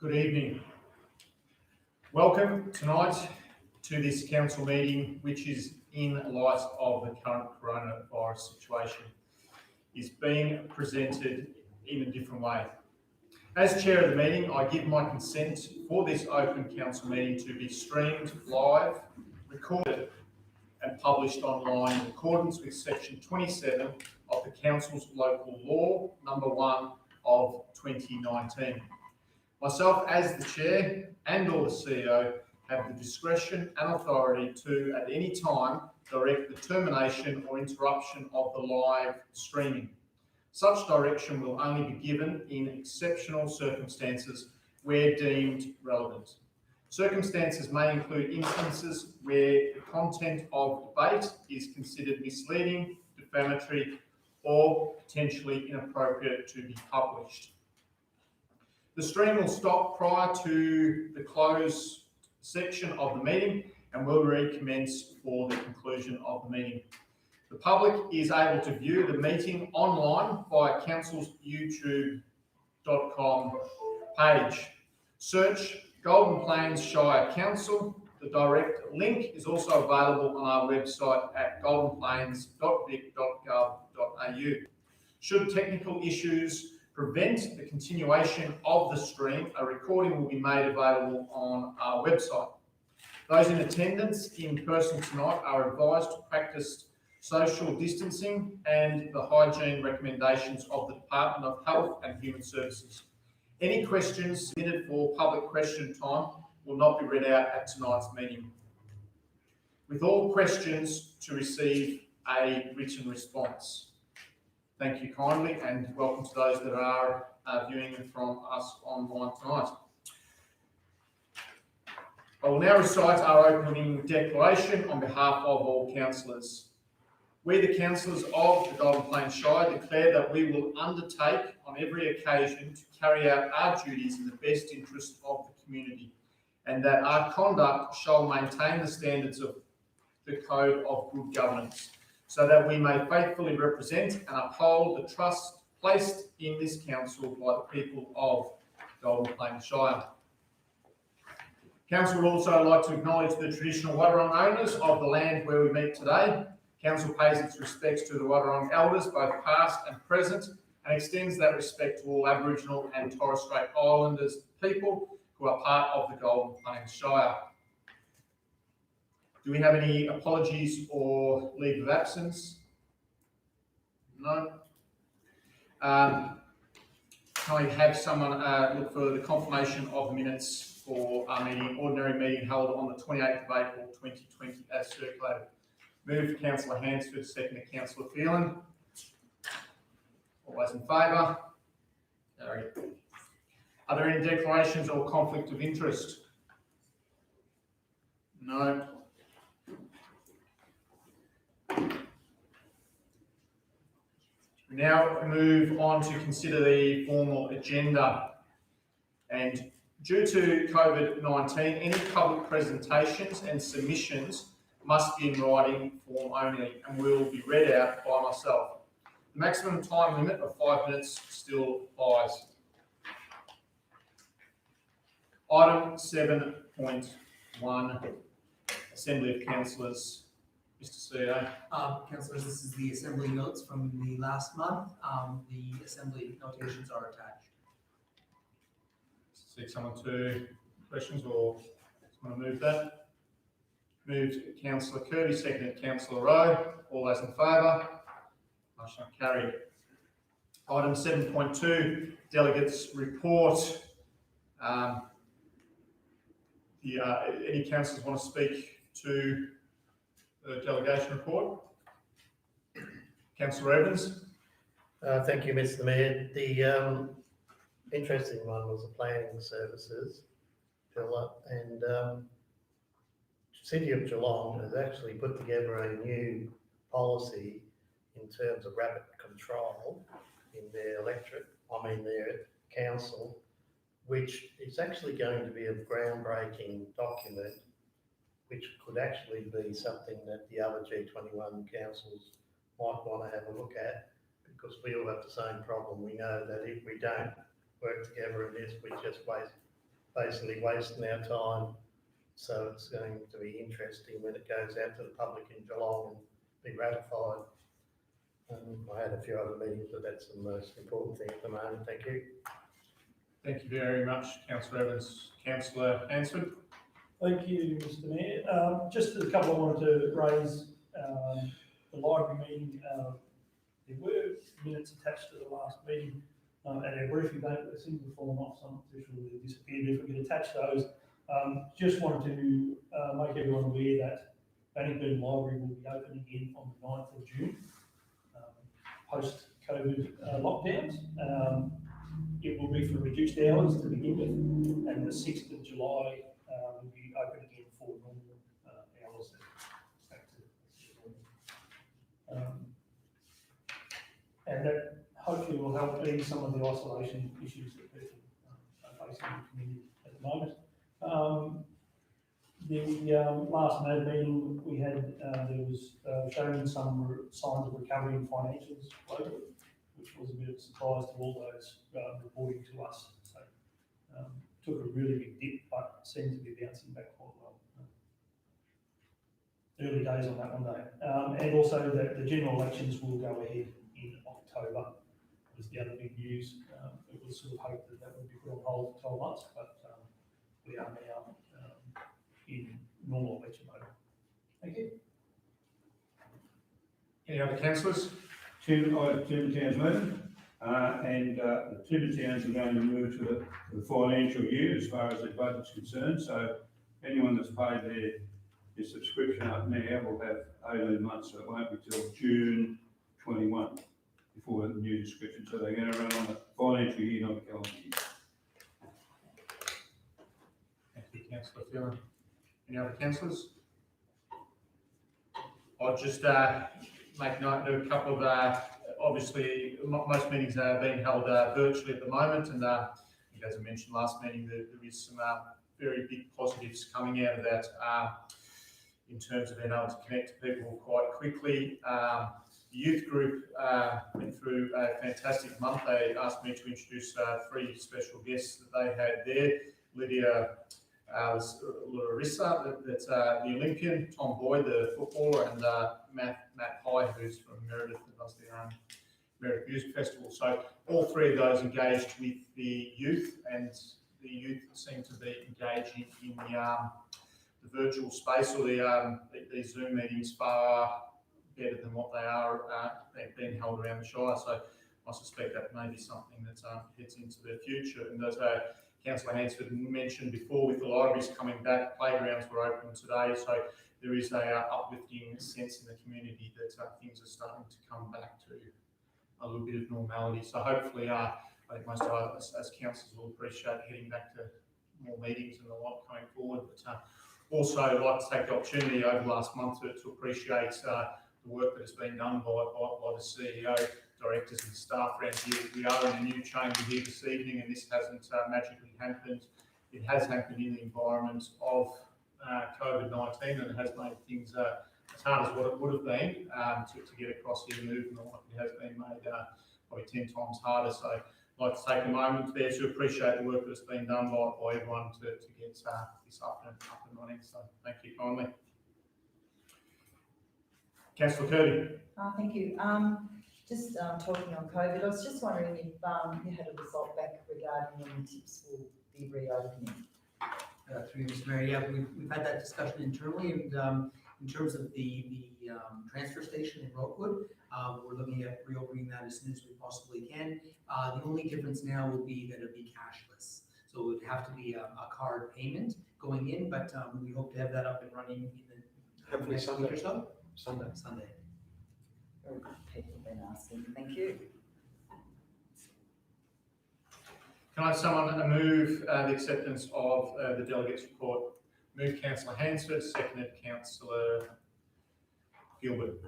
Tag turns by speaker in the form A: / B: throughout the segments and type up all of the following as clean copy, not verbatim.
A: Good evening. Welcome tonight to this council meeting, which is in light of the current coronavirus situation, is being presented in a different way. As chair of the meeting, I give my consent for this open council meeting to be streamed live, recorded and published online in accordance with section 27 of the council's local law number 1 of 2019. Myself as the chair and or the CEO have the discretion and authority to at any time direct the termination or interruption of the live streaming. Such direction will only be given in exceptional circumstances where deemed relevant. Circumstances may include instances where the content of debate is considered misleading, defamatory, or potentially inappropriate to be published. The stream will stop prior to the close section of the meeting and will recommence for the conclusion of the meeting. The public is able to view the meeting online via council's youtube.com page. Search Golden Plains Shire Council. The direct link is also available on our website at goldenplains.vic.gov.au. Should technical issues prevent the continuation of the stream, a recording will be made available on our website. Those in attendance in person tonight are advised to practice social distancing and the hygiene recommendations of the Department of Health and Human Services. Any questions submitted for public question time will not be read out at tonight's meeting, with all questions to receive a written response. Thank you kindly, and welcome to those that are viewing from us online tonight. I will now recite our opening declaration on behalf of all councillors. We, the councillors of the Golden Plains Shire, declare that we will undertake on every occasion to carry out our duties in the best interest of the community, and that our conduct shall maintain the standards of the Code of Good Governance, so that we may faithfully represent and uphold the trust placed in this council by the people of Golden Plains Shire. Council would also like to acknowledge the traditional Wadawurrung owners of the land where we meet today. Council pays its respects to the Wadawurrung elders, both past and present, and extends that respect to all Aboriginal and Torres Strait Islanders people who are part of the Golden Plains Shire. Do we have any apologies or leave of absence? No. Can I have someone look for the confirmation of minutes for our meeting, ordinary meeting held on the 28th of April 2020 as circulated? Moved Councillor Hansford, seconded Councillor Phelan. All those in favour? Carried. Are there any declarations or conflict of interest? No. We now move on to consider the formal agenda. And due to COVID-19, any public presentations and submissions must be in writing form only and will be read out by myself. The maximum time limit of 5 minutes still applies. Item 7.1, Assembly of Councillors. Mr. CEO.
B: Councillors, this is the Assembly notes from the last month. The Assembly notations are attached.
A: Seek someone to questions or someone to move that? Moved Councillor Kirby, seconded Councillor Rowe. All those in favour? Motion carried. Item 7.2, Delegates Report. Any councillors want to speak to the delegation report? Councillor Evans.
C: Thank you, Mr. Mayor. The interesting one was the planning services pillar, and City of Geelong has actually put together a new policy in terms of rapid control in their their council, which is actually going to be a groundbreaking document, which could actually be something that the other G21 councils might want to have a look at, because we all have the same problem. We know that if we don't work together in this, we just waste basically wasting our time. So it's going to be interesting when it goes out to the public in Geelong and be ratified. I had a few other meetings, but that's the most important thing at the moment. Thank you.
A: Thank you very much, Councillor Evans. Councillor Hansford.
D: Thank you, Mr Mayor. Just a couple I wanted to raise. The library meeting, there were minutes attached to the last meeting at our briefing date, but they seem to have fallen off, so I'm not too sure whether they disappeared. If we could attach those. Just wanted to make everyone aware that Bannockburn Library will be open again on the 9th of June, post-COVID lockdowns. It will be for reduced hours to begin with, and the 6th of July will be open again for normal hours. Back to normal. And that hopefully will help ease some of the isolation issues that people are facing in the community at the moment. The last NAB meeting we had, there was showing some signs of recovery in financials globally, which was a bit of a surprise to all those reporting to us. So took a really big dip, but seems to be bouncing back quite well. Early days on that one though. And also that the general elections will go ahead in October was the other big news. It was sort of hoped that that would be put on hold for 12 months, but we are now in normal election mode. Thank you.
A: Any other councillors?
E: Chairman, I have Timber Towns meeting, and the Timber Towns are going to move to the financial year as far as their budget's concerned. So anyone that's paid their subscription up now will have 18 months, so it won't be till June 21 before the new description. So they're going to run on the financial year, not the calendar year.
A: Thank you, Councillor Phelan. Any other councillors? I'll just make note of a couple of, obviously, most meetings are being held virtually at the moment, and as I mentioned last meeting, there is some very big positives coming out of that in terms of being able to connect to people quite quickly. The youth group went through a fantastic month. They asked me to introduce 3 special guests that they had there. Lydia Larissa, that's the Olympian, Tom Boyd, the footballer, and Matt High, who's from Meredith, that does their own Meredith Music Festival. So all 3 of those engaged with the youth, and the youth seem to be engaging in the virtual space, or these Zoom meetings far better than what they are being held around the Shire. So I suspect that may be something that heads into the future. And as Councillor Hansford mentioned before, with the libraries coming back, playgrounds were open today, so there is a uplifting sense in the community that things are starting to come back to a little bit of normality. So hopefully, I think most of us as councillors will appreciate heading back to more meetings and the like going forward. But also, I'd like to take the opportunity over the last month to appreciate the work that has been done by the CEO, directors and staff around here. We are in a new chamber here this evening, and this hasn't magically happened. It has happened in the environment of COVID-19, and it has made things as hard as what it would have been to get across here and move, and it has been made probably 10 times harder. So I'd like to take a moment there to appreciate the work that's been done by everyone to get this up and running. So thank you kindly. Councillor Kirby.
F: Thank you. Just talking on COVID, I was just wondering if you had a result back regarding when TIPS will be reopening.
B: Through Mr. Mayor, yeah, we've had that discussion internally, and in terms of the transfer station in Rockwood, we're looking at reopening that as soon as we possibly can. The only difference now will be that it'll be cashless, so it would have to be a card payment going in, but we hope to have that up and running in the next week or so. Sunday.
F: Very good, people have been asking. Thank you.
A: Can I have someone move the acceptance of the delegates' report? Move Councillor Hansford, seconded Councillor Gilbert.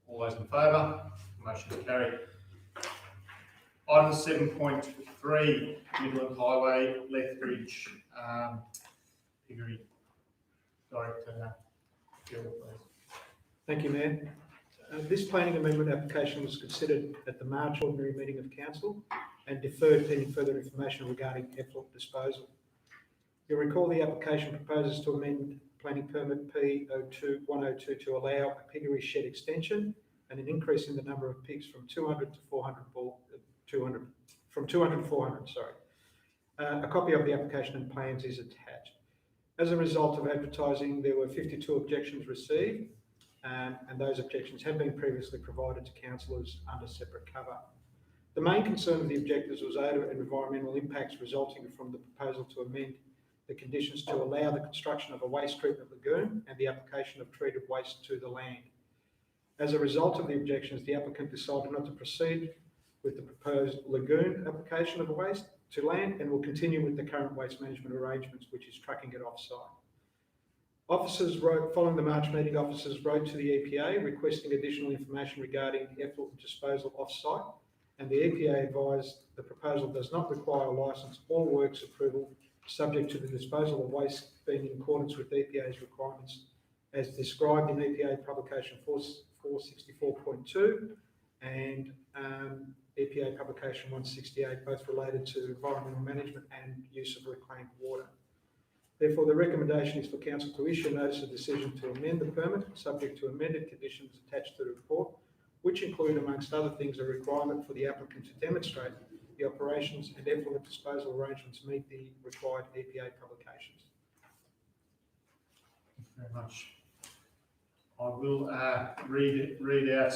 A: All those in favour? Motion is carried. Item 7.3, Midland Highway, Lethbridge, Piggery. Director Gilbert, please.
G: Thank you, Mayor. This planning amendment application was considered at the March ordinary meeting of Council and deferred pending further information regarding effluent disposal. You'll recall the application proposes to amend planning permit P02-1022 to allow a piggery shed extension and an increase in the number of pigs from 200 to 400 from 200 to 400, sorry. A copy of the application and plans is attached. As a result of advertising, there were 52 objections received, and those objections have been previously provided to councillors under separate cover. The main concern of the objectors was odour and environmental impacts resulting from the proposal to amend the conditions to allow the construction of a waste treatment lagoon and the application of treated waste to the land. As a result of the objections, the applicant decided not to proceed with the proposed lagoon application of a waste to land and will continue with the current waste management arrangements, which is trucking it off-site. Following the March meeting, officers wrote to the EPA requesting additional information regarding effluent disposal off-site, and the EPA advised the proposal does not require a licence or works approval, subject to the disposal of waste being in accordance with EPA's requirements as described in EPA publication 464.2 and EPA publication 168, both related to environmental management and use of reclaimed water. Therefore, the recommendation is for Council to issue a notice of decision to amend the permit, subject to amended conditions attached to the report, which include, amongst other things, a requirement for the applicant to demonstrate the operations and effluent disposal arrangements meet the required EPA publications.
A: Thank you very much. I will read out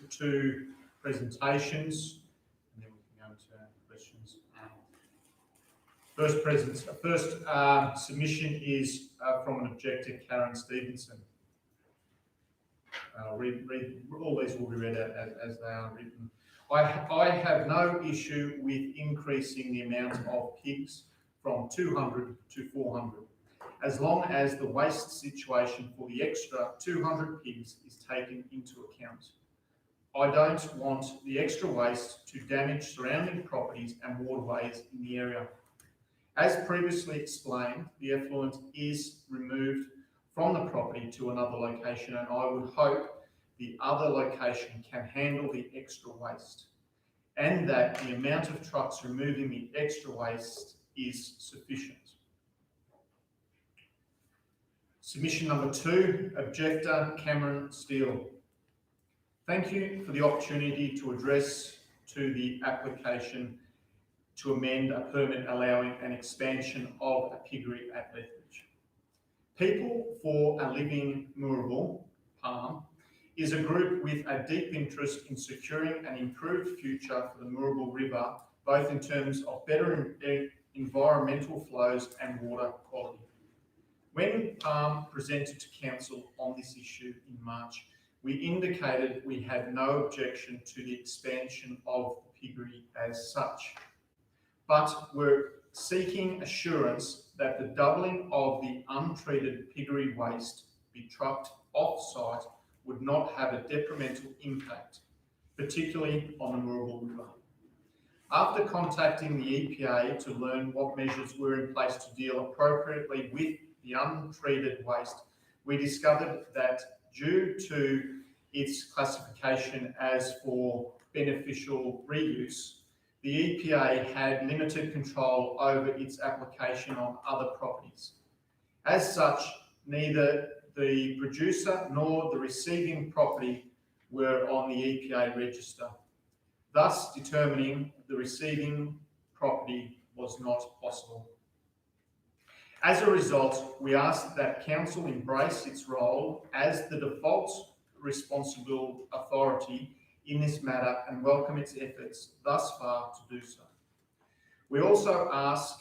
A: the two presentations, and then we can go into questions. First submission is from an objector, Karen Stevenson. All these will be read out as they are written. I have no issue with increasing the amount of pigs from 200 to 400, as long as the waste situation for the extra 200 pigs is taken into account. I don't want the extra waste to damage surrounding properties and waterways in the area. As previously explained, the effluent is removed from the property to another location, and I would hope the other location can handle the extra waste, and that the amount of trucks removing the extra waste is sufficient. Submission number 2, objector Cameron Steele. Thank you for the opportunity to address to the application to amend a permit allowing an expansion of a piggery at Lethbridge. People for a Living Moorabool, PALM, is a group with a deep interest in securing an improved future for the Moorabool River, both in terms of better environmental flows and water quality. When PALM presented to Council on this issue in March, we indicated we had no objection to the expansion of the piggery as such, but we're seeking assurance that the doubling of the untreated piggery waste be trucked off-site would not have a detrimental impact, particularly on the Moorabool River. After contacting the EPA to learn what measures were in place to deal appropriately with the untreated waste, we discovered that due to its classification as for beneficial reuse, the EPA had limited control over its application on other properties. As such, neither the producer nor the receiving property were on the EPA register, thus determining the receiving property was not possible. As a result, we ask that Council embrace its role as the default responsible authority in this matter and welcome its efforts thus far to do so. We also ask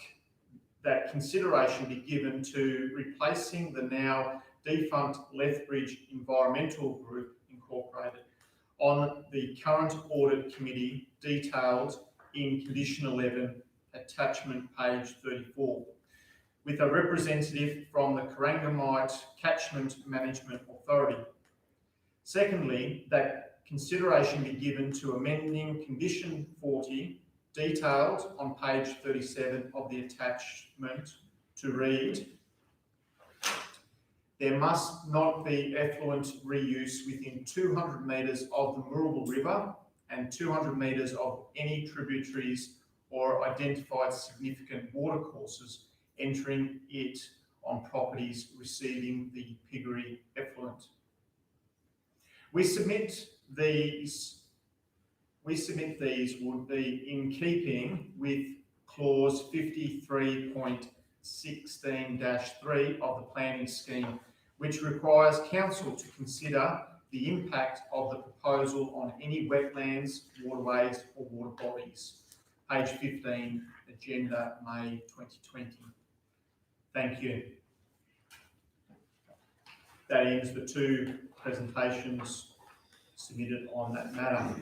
A: that consideration be given to replacing the now defunct Lethbridge Environmental Group Incorporated on the current audit committee detailed in condition 11, attachment page 34, with a representative from the Corangamite Catchment Management Authority. Secondly, that consideration be given to amending condition 40, detailed on page 37 of the attachment, to read, there must not be effluent reuse within 200 metres of the Moorabool River and 200 metres of any tributaries or identified significant watercourses entering it on properties receiving the Piggery effluent. We submit these would be in keeping with clause 53.16-3 of the planning scheme, which requires council to consider the impact of the proposal on any wetlands, waterways or water bodies. Page 15, agenda May 2020. Thank you. That ends the two presentations submitted on that matter.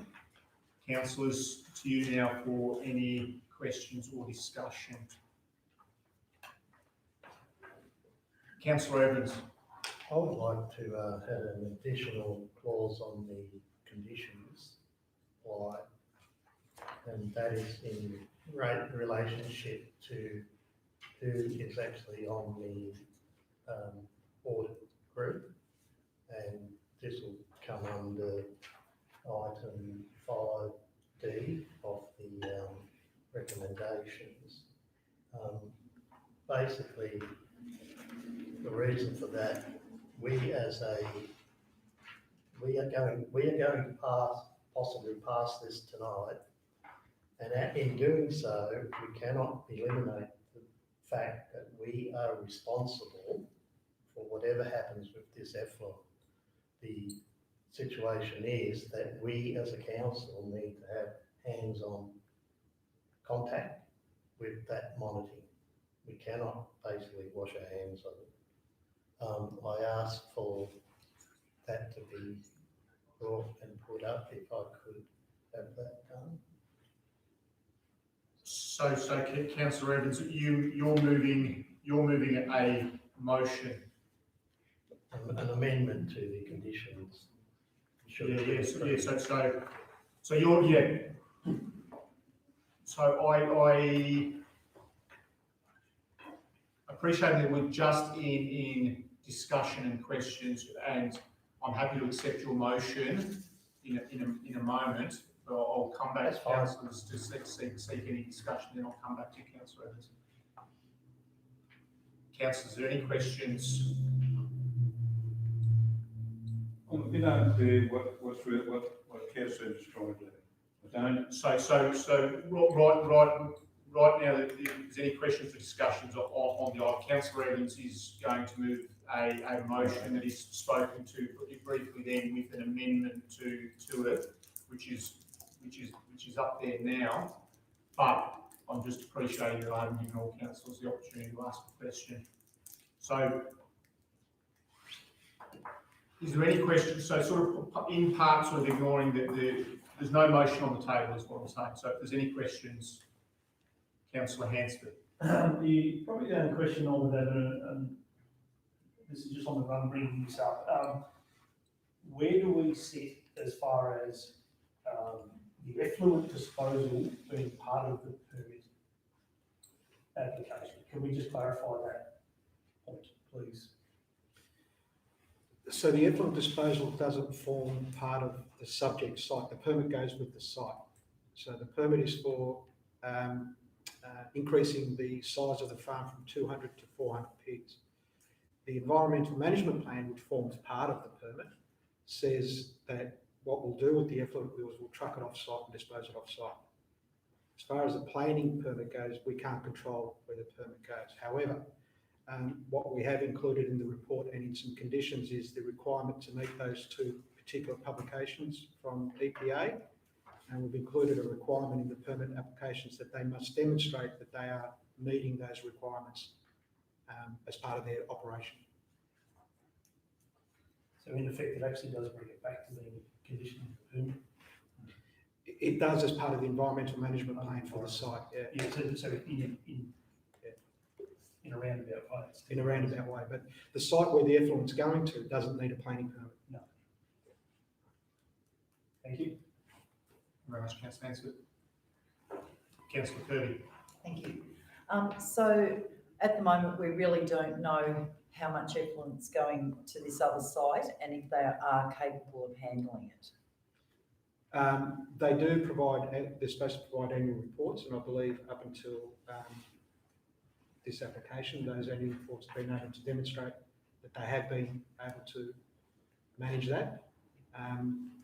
A: Councillors, to you now for any questions or discussion. Councillor Evans.
C: I would like to have an additional clause on the conditions, like, and that is in relationship to who is actually on the audit group, and this will come under item 5D of the recommendations. Basically, the reason for that, we are going to possibly pass this tonight, and in doing so, we cannot eliminate the fact that we are responsible for whatever happens with this effluent. The situation is that we as a council need to have hands-on contact with that monitoring. We cannot basically wash our hands of it. I asked for that to be brought and put up, if I could have that done.
A: So Councillor Evans, you're moving a motion.
C: An amendment to the conditions.
A: So you're, yeah. So I appreciate that we're just in discussion and questions, and I'm happy to accept your motion in a moment. But I'll come back to councillors to seek any discussion, then I'll come back to Councillor Evans. Councillors, are there any questions?
E: I'm a bit unclear what Councillor is trying to do. I don't.
A: So right now, if there's any questions or discussions on the item, Councillor Evans is going to move a motion that is spoken to briefly then with an amendment to it, which is up there now. But I'm just appreciating that I haven't given all councillors the opportunity to ask a question. So, is there any questions? So sort of in part, sort of ignoring that there's no motion on the table is what I'm saying. So if there's any questions, Councillor Hansford.
D: Probably the only question I would have, and this is just on the run bringing this up, where do we sit as far as the effluent disposal being part of the permit application? Can we just clarify that point, please?
G: So the effluent disposal doesn't form part of the subject site. The permit goes with the site. So the permit is for increasing the size of the farm from 200 to 400 pigs. The environmental management plan, which forms part of the permit, says that what we'll do with the effluent is we'll truck it off site and dispose it off site. As far as the planning permit goes, we can't control where the permit goes. However, what we have included in the report and in some conditions is the requirement to meet those two particular publications from EPA, and we've included a requirement in the permit applications that they must demonstrate that they are meeting those requirements as part of their operation.
D: So in effect, it actually does bring it back to the condition of the permit.
G: It does as part of the environmental management plan for the site, yeah.
D: Yeah, so in a roundabout way.
G: In a roundabout way, but the site where the effluent's going to doesn't need a planning permit.
D: No. Thank you.
A: Very much, Councillor Hansford. Councillor Kirby.
F: Thank you. So at the moment, we really don't know how much effluent's going to this other site and if they are capable of handling it.
G: They do provide, they're supposed to provide annual reports, and I believe up until this application, those annual reports have been able to demonstrate that they have been able to manage that.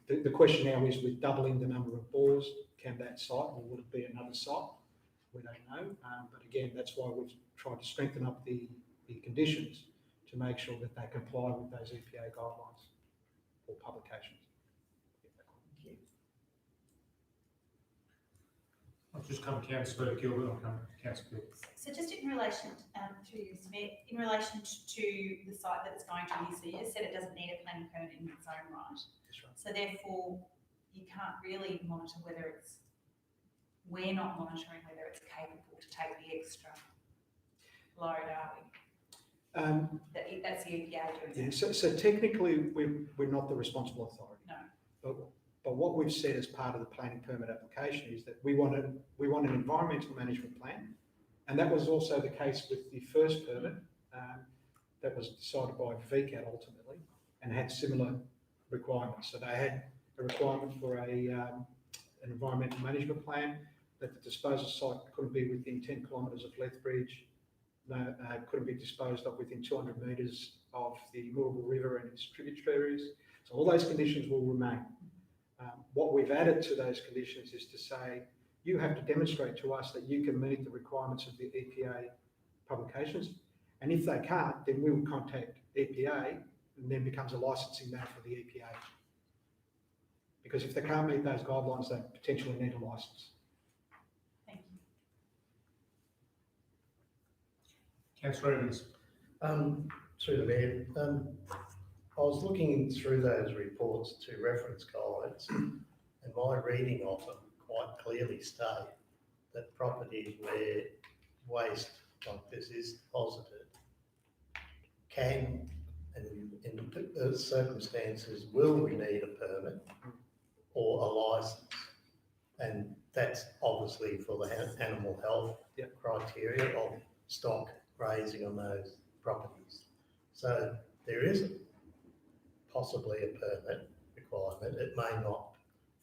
G: The question now is, with doubling the number of bores, can that site, or will it be another site? We don't know, but again, that's why we've tried to strengthen up the conditions to make sure that they comply with those EPA guidelines for publications.
A: I'll just come to Councillor Gilbert, I'll come to Councillor Gilbert.
H: So just in relation, through you, Mr Mayor, in relation to the site that it's going to be, so you said it doesn't need a planning permit in its own right.
G: That's right.
H: So therefore, you can't really monitor whether it's, we're not monitoring whether it's capable to take the extra load, are we? That's the EPA doing
G: Yeah,
H: that.
G: so technically, we're not the responsible authority.
H: No.
G: But what we've said as part of the planning permit application is that we want an environmental management plan, and that was also the case with the first permit that was decided by VCAT ultimately, and had similar requirements. So they had a requirement for an environmental management plan, that the disposal site couldn't be within 10 kilometres of Lethbridge, couldn't be disposed of within 200 metres of the Moorabool River and its tributaries. So all those conditions will remain. What we've added to those conditions is to say, you have to demonstrate to us that you can meet the requirements of the EPA publications. And if they can't, then we will contact EPA, and then becomes a licensing matter for the EPA. Because if they can't meet those guidelines, they potentially need a licence.
H: Thank you.
A: Councillor Evans.
C: Through the mayor, I was looking through those reports to reference guides, and my reading of them quite clearly state that properties where waste like this is deposited can, and in circumstances, will need a permit or a licence. And that's obviously for the animal health criteria of stock grazing on those properties. So there is possibly a permit requirement. It may not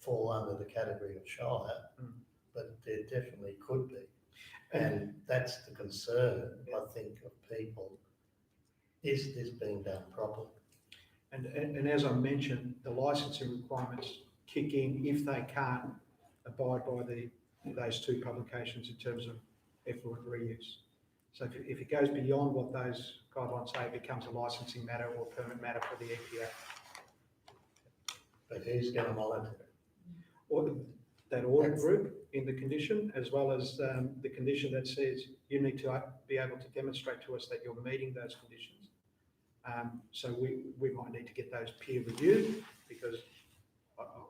C: fall under the category of Shire, but there definitely could be. And that's the concern, I think, of people. Is this being done properly?
G: And as I mentioned, the licensing requirements kick in if they can't abide by those two publications in terms of effluent reuse. So if it goes beyond what those guidelines say, it becomes a licensing matter or a permit matter for the EPA.
C: But who's going to monitor it?
G: Or that audit group in the condition, as well as the condition that says you need to be able to demonstrate to us that you're meeting those conditions. So we might need to get those peer reviewed, because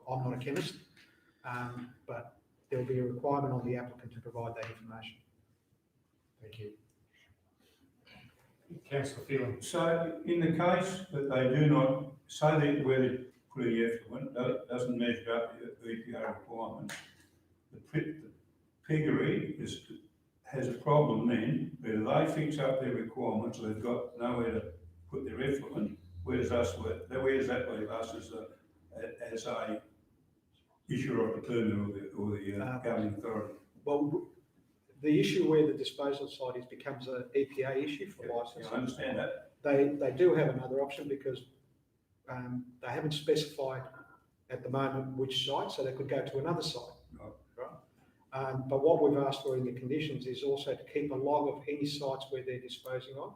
G: I'm not a chemist, but there will be a requirement on the applicant to provide that information.
C: Thank you.
A: Councillor Phelan.
E: So in the case that they do not, say that where they put the effluent doesn't measure up to the EPA requirements, the piggery has a problem then, where they fix up their requirements, they've got nowhere to put their effluent. Where does that leave us as a issuer of the permit or the governing authority?
G: Well, the issue where the disposal site becomes an EPA issue for licence.
E: I understand that.
G: They do have another option, because they haven't specified at the moment which site, so they could go to another site. Right? But what we've asked for in the conditions is also to keep a log of any sites where they're disposing of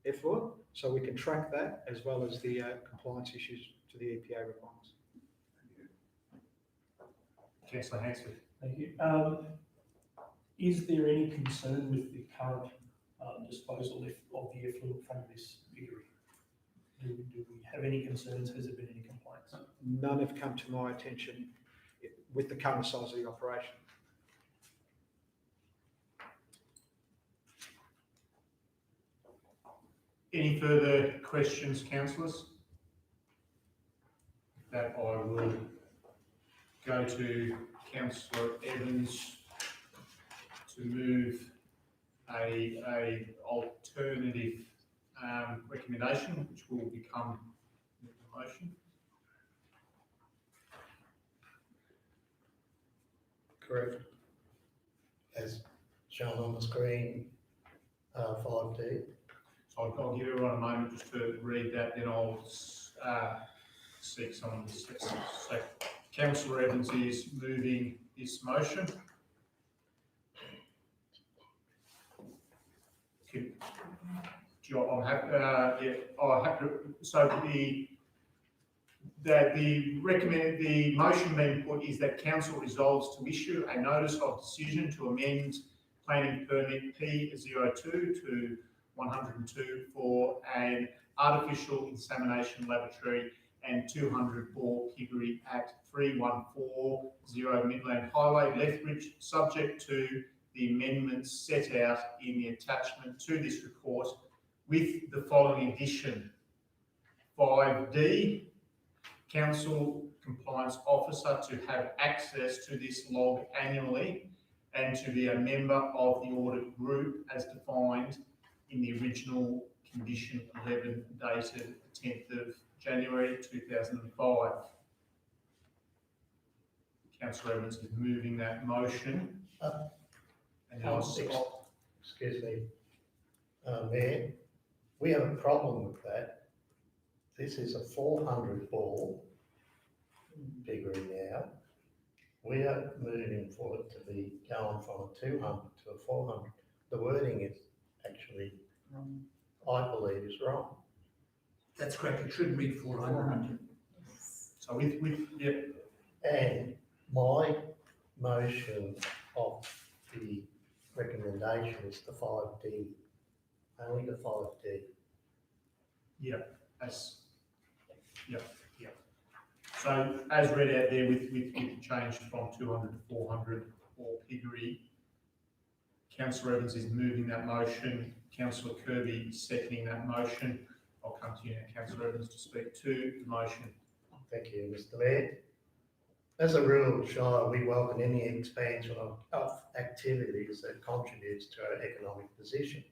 G: effluent, so we can track that, as well as the compliance issues to the EPA requirements.
A: Councillor Hansford.
D: Thank you. Is there any concern with the current disposal of the effluent from this piggery? Do we have any concerns? Has there been any complaints?
G: None have come to my attention with the current size of the operation.
A: Any further questions, councillors? That I will go to Councillor Evans to move a alternative recommendation, which will become the motion.
C: Correct. As shown on the screen, 5D.
A: So I'll give everyone a moment just to read that, then I'll seek some of the steps. So Councillor Evans is moving this motion. I'm happy, so the motion being put is that council resolves to issue a notice of decision to amend planning permit P02 to 102 for an artificial insemination laboratory and 200 bore piggery at 3140 Midland Highway, Lethbridge, subject to the amendments set out in the attachment to this report, with the following addition. 5D, Council Compliance Officer to have access to this log annually and to be a member of the audit group as defined in the original condition 11 dated 10th of January 2005. Councillor Evans is moving that motion. And I'll stop.
C: Excuse me, Mayor, we have a problem with that. This is a 400 ball piggery now. We are moving for it to be going from a 200 to a 400. The wording is actually, I believe, is wrong.
B: That's correct, it should read 400.
A: So yep.
C: And my motion of the recommendation is the 5D, only the 5D.
A: So as read out there with the change from 200 to 400 for piggery, Councillor Evans is moving that motion. Councillor Kirby is seconding that motion. I'll come to you now, Councillor Evans, to speak to the motion.
C: Thank you, Mr. Mayor. As a rural shire, we welcome any expansion of activities that contributes to our economic position.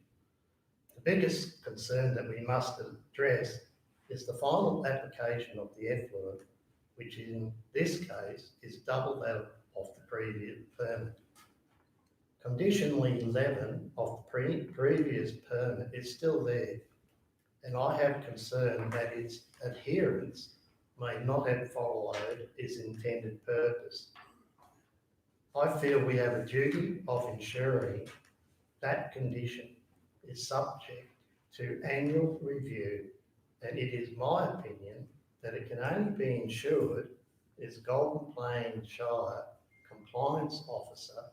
C: The biggest concern that we must address is the final application of the effluent, which in this case is double that of the previous permit. Conditional 11 of the previous permit is still there, and I have concern that its adherence may not have followed its intended purpose. I feel we have a duty of ensuring that condition is subject to annual review, and it is my opinion that it can only be ensured as Golden Plains Shire Compliance Officer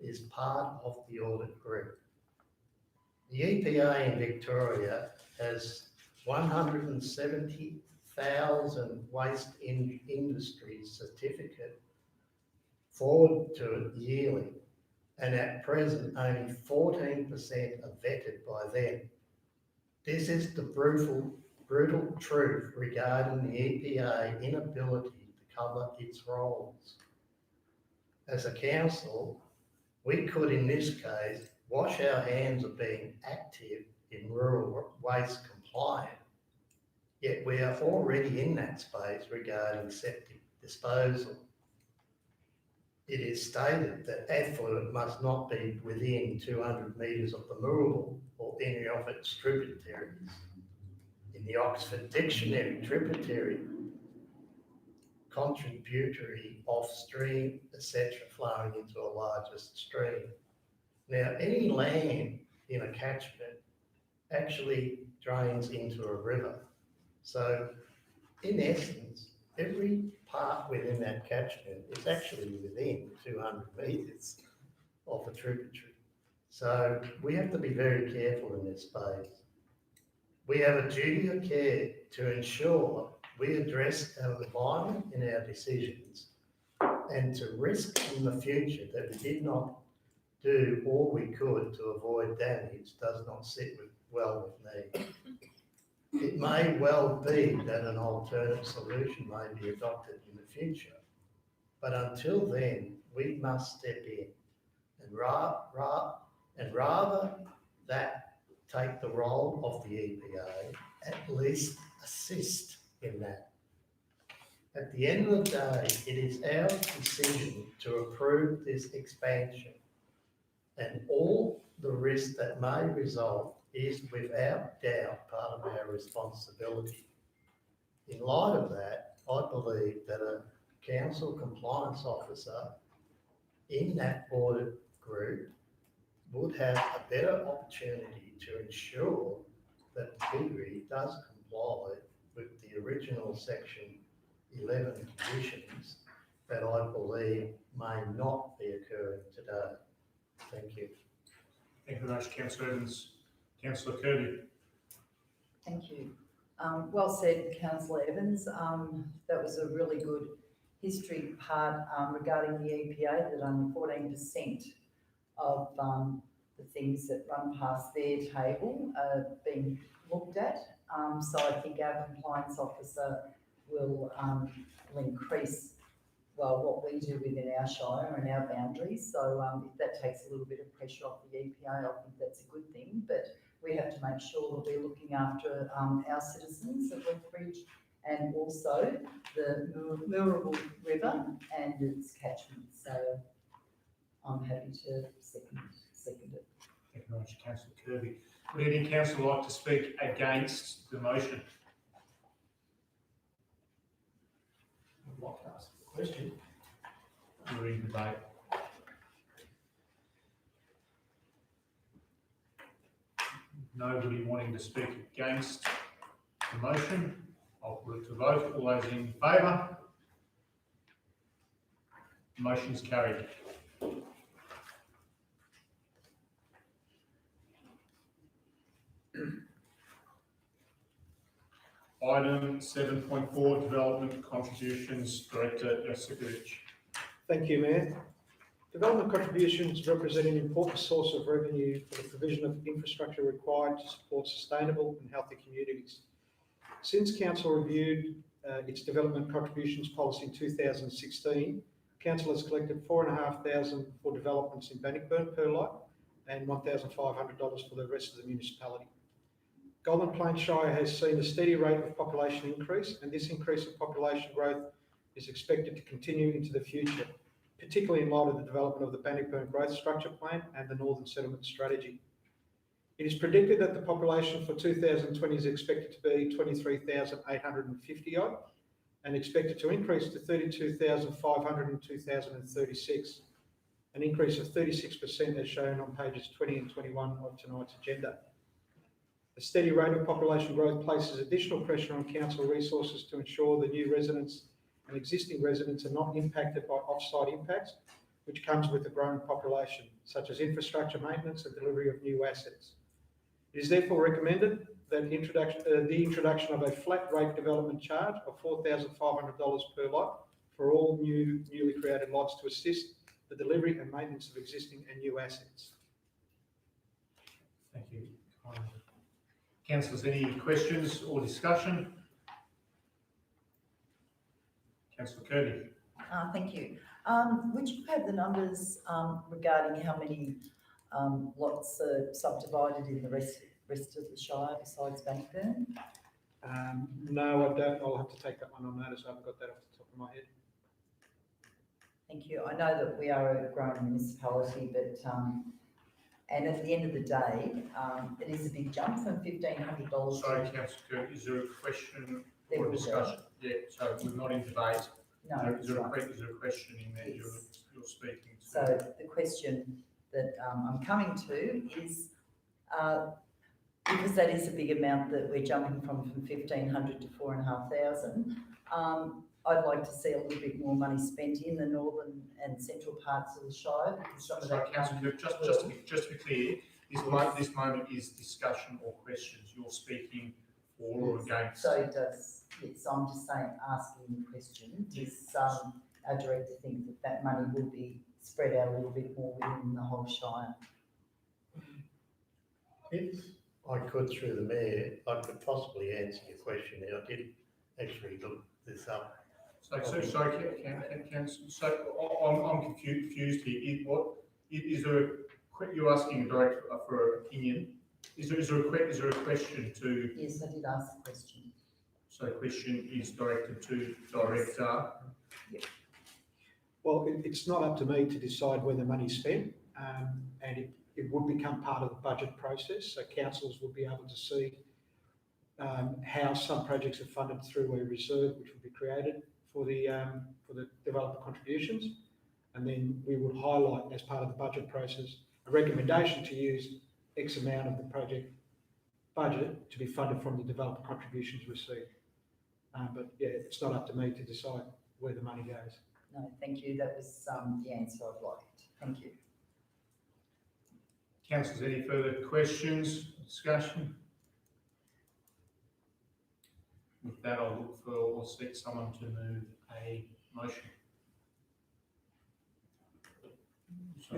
C: is part of the audit group. The EPA in Victoria has 170,000 waste industry certificate forward to it yearly, and at present only 14% are vetted by them. This is the brutal truth regarding the EPA inability to cover its roles. As a council, we could in this case wash our hands of being active in rural waste compliance, yet we are already in that space regarding septic disposal. It is stated that effluent must not be within 200 metres of the Moorabool or any of its tributaries. In the Oxford Dictionary, tributary, contributory, off-stream, etc., flowing into a larger stream. Now, any land in a catchment actually drains into a river. So, in essence, every part within that catchment is actually within 200 metres of a tributary. So, we have to be very careful in this space. We have a duty of care to ensure we address our environment in our decisions, and to risk in the future that we did not do all we could to avoid damage does not sit well with me. It may well be that an alternate solution may be adopted in the future, but until then, we must step in and rather that take the role of the EPA, at least assist in that. At the end of the day, it is our decision to approve this expansion, and all the risk that may result is without doubt part of our responsibility. In light of that, I believe that a council compliance officer in that audit group would have a better opportunity to ensure that the piggery does comply with the original section 11 conditions that I believe may not be occurring today. Thank you.
A: Thank you very much, Councillor Evans. Councillor Kirby.
F: Thank you. Well said, Councillor Evans. That was a really good history part regarding the EPA, that only 14% of the things that run past their table are being looked at. So I think our compliance officer will increase, well, what we do within our shire and our boundaries. So if that takes a little bit of pressure off the EPA, I think that's a good thing. But we have to make sure that we're looking after our citizens of Lethbridge, and also the Moorabool River and its catchment. So I'm happy to second it.
A: Thank you very much, Councillor Kirby. Would any councillor like to speak against the motion?
D: I'd like to ask a question.
A: We're in debate. Nobody wanting to speak against the motion? I'll put it to vote. All those in favour? Motion's carried. Item 7.4, Development Contributions, Director Josipovic.
G: Thank you, Mayor. Development contributions represent an important source of revenue for the provision of infrastructure required to support sustainable and healthy communities. Since Council reviewed its development contributions policy in 2016, Council has collected $4,500 for developments in Bannockburn per lot and $1,500 for the rest of the municipality. Golden Plains Shire has seen a steady rate of population increase, and this increase in population growth is expected to continue into the future, particularly in light of the development of the Bannockburn Growth Structure Plan and the Northern Settlement Strategy. It is predicted that the population for 2020 is expected to be 23,850 odd, and expected to increase to 32,500 in 2036, an increase of 36% as shown on pages 20 and 21 of tonight's agenda. A steady rate of population growth places additional pressure on council resources to ensure the new residents and existing residents are not impacted by off-site impacts, which comes with a growing population, such as infrastructure maintenance and delivery of new assets. It is therefore recommended that the introduction of a flat rate development charge of $4,500 per lot for all newly created lots to assist the delivery and maintenance of existing and new assets.
A: Thank you. Councillors, any questions or discussion? Councillor Kirby.
F: Thank you. Would you have the numbers regarding how many lots are subdivided in the rest of the shire besides Bannockburn?
G: No, I don't. I'll have to take that one on notice. I haven't got that off the top of my head.
F: Thank you. I know that we are a growing municipality, but and at the end of the day, it is a big jump from $1,500.
A: Sorry, Councillor Kirby, is there a question
F: There
A: or
F: will be.
A: discussion? Yeah, so we're not in debate.
F: No,
A: Is there a
F: right.
A: question in there
F: Yes.
A: you're speaking to?
F: So the question that I'm coming to is, because that is a big amount that we're jumping from 1,500 to 4,500, I'd like to see a little bit more money spent in the northern and central parts of the shire, because some of
A: Sorry,
F: that
A: Councillor
F: money
A: Kirby,
F: will-
A: just to be clear, this moment is discussion or questions. You're speaking for or against.
F: So does, yes, I'm just saying, asking the question, does our director think that that money will be spread out a little bit more within the whole shire?
C: If I could, through the mayor, I could possibly answer your question. I did actually look this up.
A: So sorry, Councillor, so I'm confused here. Is there you're asking the director for an opinion? Is there a question to?
F: Yes, I did ask the question.
A: So the question is directed to director.
G: Well, it's not up to me to decide where the money's spent, and it would become part of the budget process, so councils would be able to see how some projects are funded through a reserve which would be created for the developer contributions, and then we would highlight as part of the budget process a recommendation to use X amount of the project budget to be funded from the developer contributions received. But yeah, it's not up to me to decide where the money goes.
F: No, thank you. That was, the answer I'd liked. Thank you.
A: Councillors, any further questions, discussion? With that, I'll look for or seek someone to move a motion. So,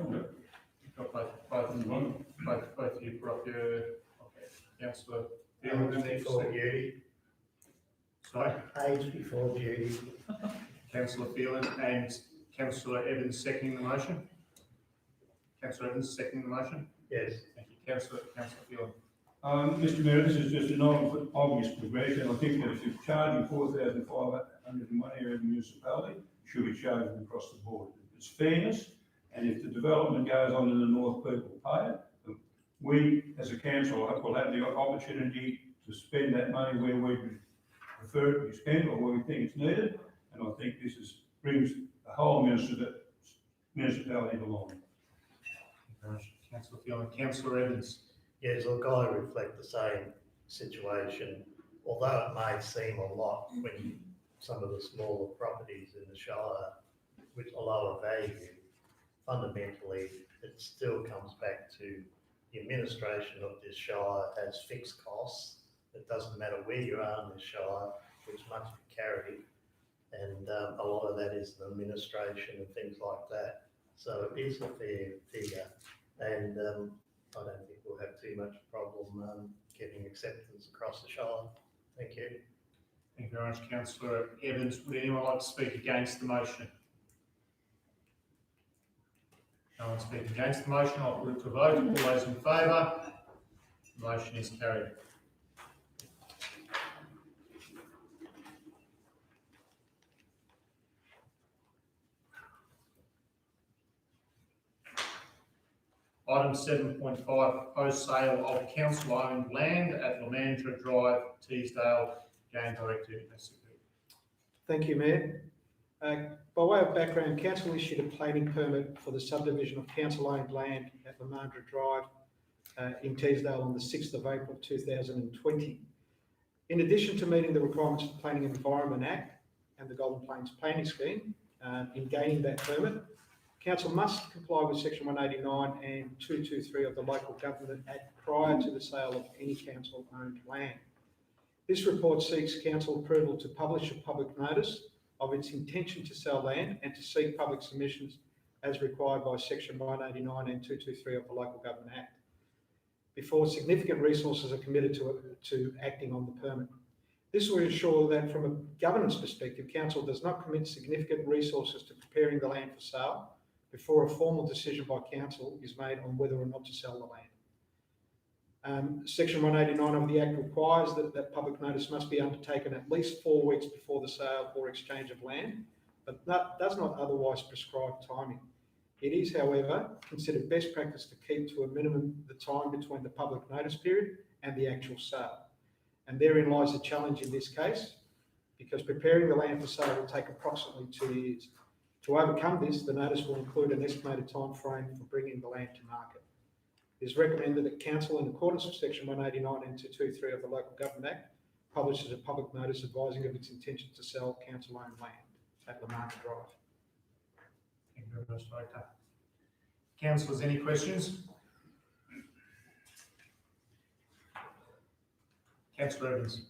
A: you've got both of you put up your, okay, councillor Field,
C: Age before duty.
A: sorry,
C: Age before duty.
A: councillor Field and councillor Evans seconding the motion. Councillor Evans seconding the motion.
C: Yes.
A: Thank you, councillor Field.
E: Mr Mayor, this is just an obvious progression. I think that if you're charging 4,500 in one area of the municipality, it should be charged across the board. It's fairness, and if the development goes on in the north, people pay it. We, as a council, will have the opportunity to spend that money where we prefer it to be spent or where we think it's needed, and I think this brings the whole municipality along.
A: Thank you very much, councillor Field and councillor Evans.
C: Yes, look, I reflect the same situation, although it may seem a lot when some of the smaller properties in the Shire with a lower value, fundamentally, it still comes back to the administration of this Shire has fixed costs. It doesn't matter where you are in the Shire, which must be carried, and a lot of that is the administration and things like that. So it is a fair figure, and I don't think we'll have too much problem getting acceptance across the Shire. Thank you.
A: Thank you very much, councillor Evans. Would anyone like to speak against the motion? No one speaking against the motion. I'll put it to vote. All those in favour? The motion is carried. Item 7.5, proposed sale of council-owned land at Lamandra Drive, Teesdale. Again, Director Messenger.
G: Thank you, Mayor. By way of background, council issued a planning permit for the subdivision of council-owned land at Lamandra Drive in Teesdale on the 6th of April 2020. In addition to meeting the requirements of the Planning and Environment Act and the Golden Plains Planning Scheme, in gaining that permit, council must comply with section 189 and 223 of the Local Government Act prior to the sale of any council-owned land. This report seeks council approval to publish a public notice of its intention to sell land and to seek public submissions as required by section 189 and 223 of the Local Government Act before significant resources are committed to acting on the permit. This will ensure that from a governance perspective, council does not commit significant resources to preparing the land for sale before a formal decision by council is made on whether or not to sell the land. Section 189 of the Act requires that public notice must be undertaken at least 4 weeks before the sale or exchange of land, but that does not otherwise prescribe timing. It is, however, considered best practice to keep to a minimum the time between the public notice period and the actual sale. And therein lies the challenge in this case, because preparing the land for sale will take approximately 2 years. To overcome this, the notice will include an estimated time frame for bringing the land to market. It is recommended that council, in accordance with section 189 and 223 of the Local Government Act, publishes a public notice advising of its intention to sell council-owned land at Lamandra Drive.
A: Thank you very much, Director. Councillors, any questions? Councillor Evans.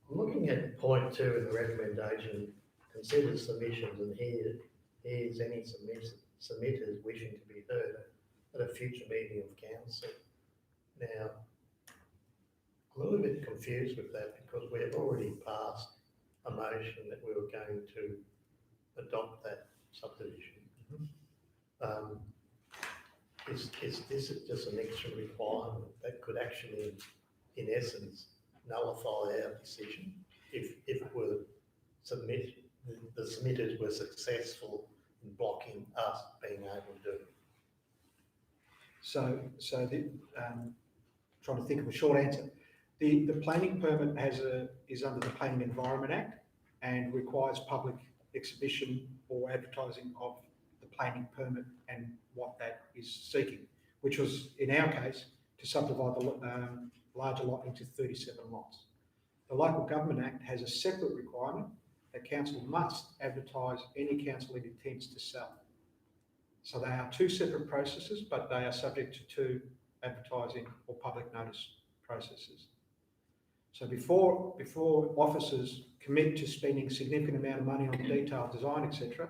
C: Looking at point 2 in the recommendation, consider submissions, and here's any submitters wishing to be heard at a future meeting of council. Now, I'm a little bit confused with that because we have already passed a motion that we were going to adopt that subdivision. Is this just an extra requirement that could actually, in essence, nullify our decision if the submitters were successful in blocking us being able to do it?
G: Trying to think of a short answer. The planning permit is under the Planning Environment Act and requires public exhibition or advertising of the planning permit and what that is seeking, which was, in our case, to subdivide the larger lot into 37 lots. The Local Government Act has a separate requirement that council must advertise any council it intends to sell. So they are two separate processes, but they are subject to two advertising or public notice processes. So before officers commit to spending significant amount of money on detailed design, etc.,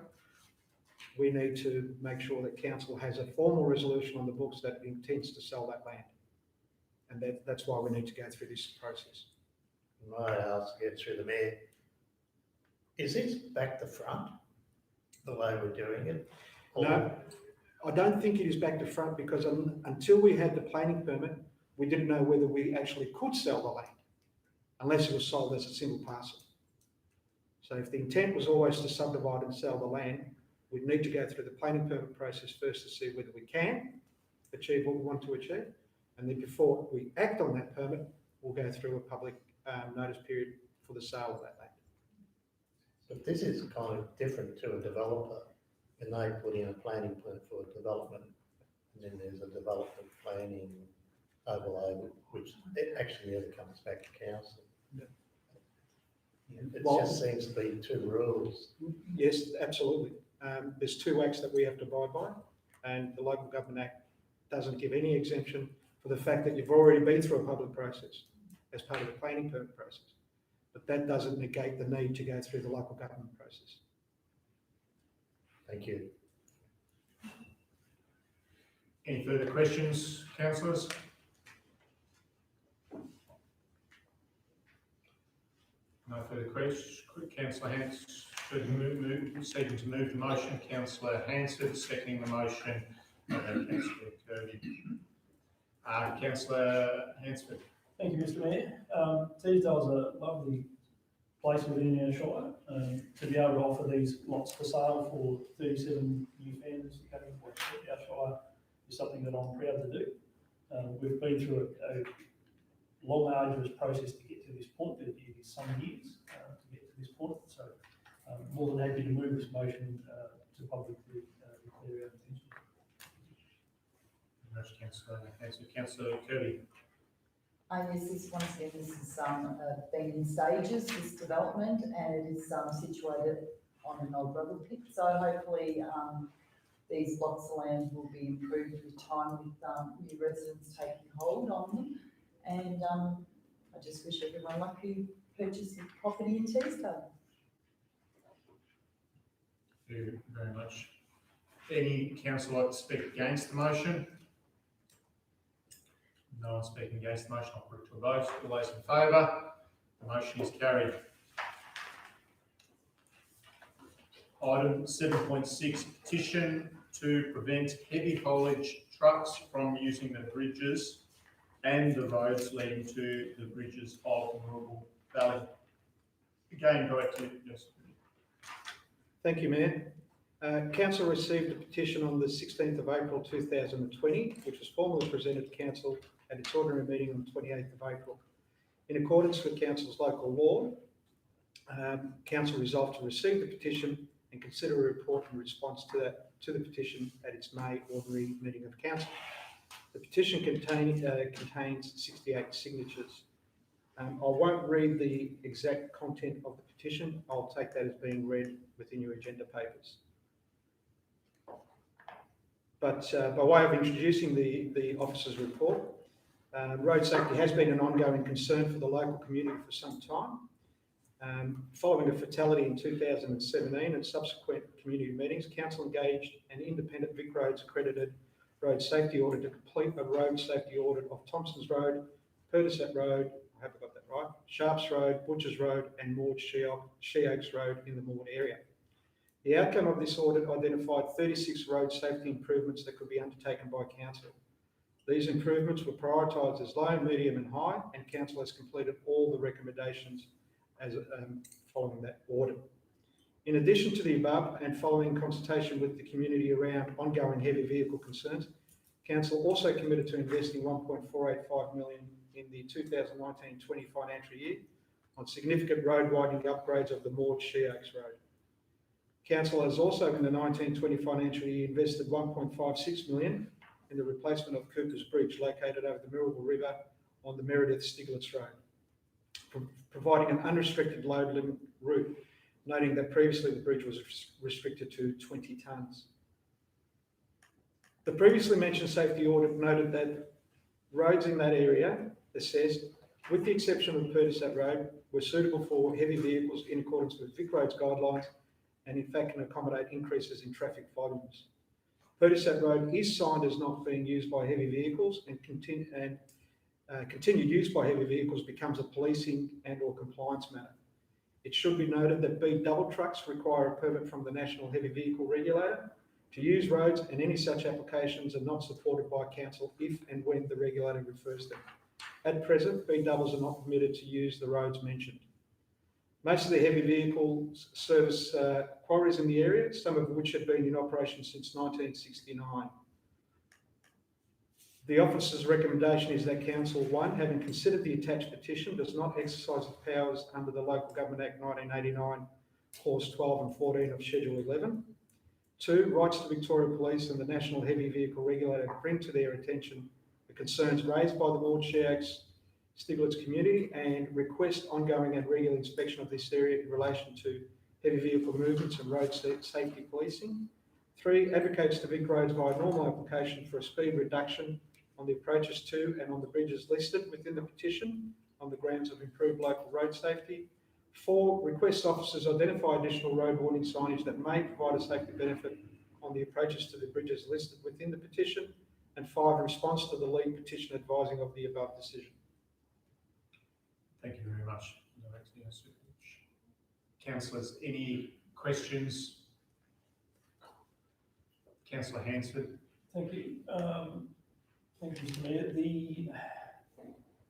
G: we need to make sure that council has a formal resolution on the books that it intends to sell that land. And that's why we need to go through this process.
C: Might I ask, get through the mayor, is this back to front, the way we're doing it?
G: No, I don't think it is back to front because until we had the planning permit, we didn't know whether we actually could sell the land unless it was sold as a single parcel. So if the intent was always to subdivide and sell the land, we'd need to go through the planning permit process first to see whether we can achieve what we want to achieve. And then before we act on that permit, we'll go through a public notice period for the sale of that land.
C: But this is kind of different to a developer, and they put in a planning plan for a development, and then there's a development planning overlay, which it actually never comes back to council. It just seems to be two rules.
G: Yes, absolutely. There's two acts that we have to abide by, and the Local Government Act doesn't give any exemption for the fact that you've already been through a public process as part of the planning permit process. But that doesn't negate the need to go through the local government process.
C: Thank you.
A: Any further questions, councillors? No further questions. Councillor Hansford seeking to move the motion. Councillor Hansford seconding the motion. Councillor Kirby. Councillor Hansford.
D: Thank you, Mr Mayor. Teesdale's a lovely place within our shire. To be able to offer these lots for sale for 37 new families coming to our shire is something that I'm proud to do. We've been through a long, arduous process to get to this point. It is some years to get to this point. So more than happy to move this motion to publicly declare our intention.
A: Councillor Hansford. Councillor Kirby.
F: Yes, once again, this has been in stages, this development, and it is situated on an old gravel pit. So hopefully these lots of land will be improved with time with new residents taking hold on them. And I just wish everyone luck who purchases property in Teesdale.
A: Thank you very much. Any councillor like to speak against the motion? No one speaking against the motion. I'll put it to a vote. All those in favour? The motion is carried. Item 7.6, petition to prevent heavy haulage trucks from using the bridges and the roads leading to the bridges of Moorabool Valley. Again, directly, yes.
G: Thank you, Mayor. Council received a petition on the 16th of April 2020, which was formally presented to Council at its ordinary meeting on the 28th of April. In accordance with Council's local law, Council resolved to receive the petition and consider a report in response to the petition at its May ordinary meeting of Council. The petition contains 68 signatures. I won't read the exact content of the petition. I'll take that as being read within your agenda papers. But by way of introducing the officer's report, road safety has been an ongoing concern for the local community for some time. Following a fatality in 2017 and subsequent community meetings, Council engaged an independent Vic Roads accredited road safety audit to complete a road safety audit of Thompson's Road, Purtisat Road, I hope I got that right, Sharps Road, Butchers Road and Maud She Oaks Road in the Maud area. The outcome of this audit identified 36 road safety improvements that could be undertaken by Council. These improvements were prioritised as low, medium and high, and Council has completed all the recommendations as following that audit. In addition to the above, and following consultation with the community around ongoing heavy vehicle concerns, Council also committed to investing 1.485 million in the 2019-20 financial year on significant road widening upgrades of the Maud Sheoaks Road. Council has also in the 19-20 financial year invested 1.56 million in the replacement of Cooper's Bridge located over the Mirrabel River on the Meredith-Stiglitz Road, providing an unrestricted load limit route, noting that previously the bridge was restricted to 20 tonnes. The previously mentioned safety audit noted that roads in that area assessed, with the exception of Purtisat Road, were suitable for heavy vehicles in accordance with VicRoads guidelines and in fact can accommodate increases in traffic volumes. Purtisat Road is signed as not being used by heavy vehicles and continued use by heavy vehicles becomes a policing and or compliance matter. It should be noted that B double trucks require a permit from the National Heavy Vehicle Regulator to use roads, and any such applications are not supported by council if and when the regulator refers them. At present, B doubles are not permitted to use the roads mentioned. Most of the heavy vehicles service quarries in the area, some of which have been in operation since 1969. The officer's recommendation is that Council 1, having considered the attached petition, does not exercise its powers under the Local Government Act 1989, Clause 12 and 14 of Schedule 11. 2, writes to Victoria Police and the National Heavy Vehicle Regulator to bring to their attention the concerns raised by the Maud Sheoaks Stiglitz community and request ongoing and regular inspection of this area in relation to heavy vehicle movements and road safety policing. 3, advocates to VicRoads via normal application for a speed reduction on the approaches to and on the bridges listed within the petition on the grounds of improved local road safety. 4, requests officers identify additional road warning signage that may provide a safety benefit on the approaches to the bridges listed within the petition. And 5, response to the lead petition advising of the above decision.
A: Thank you very much. Councillors, any questions? Councillor Hansford.
D: Thank you. Thank you, Mr Mayor.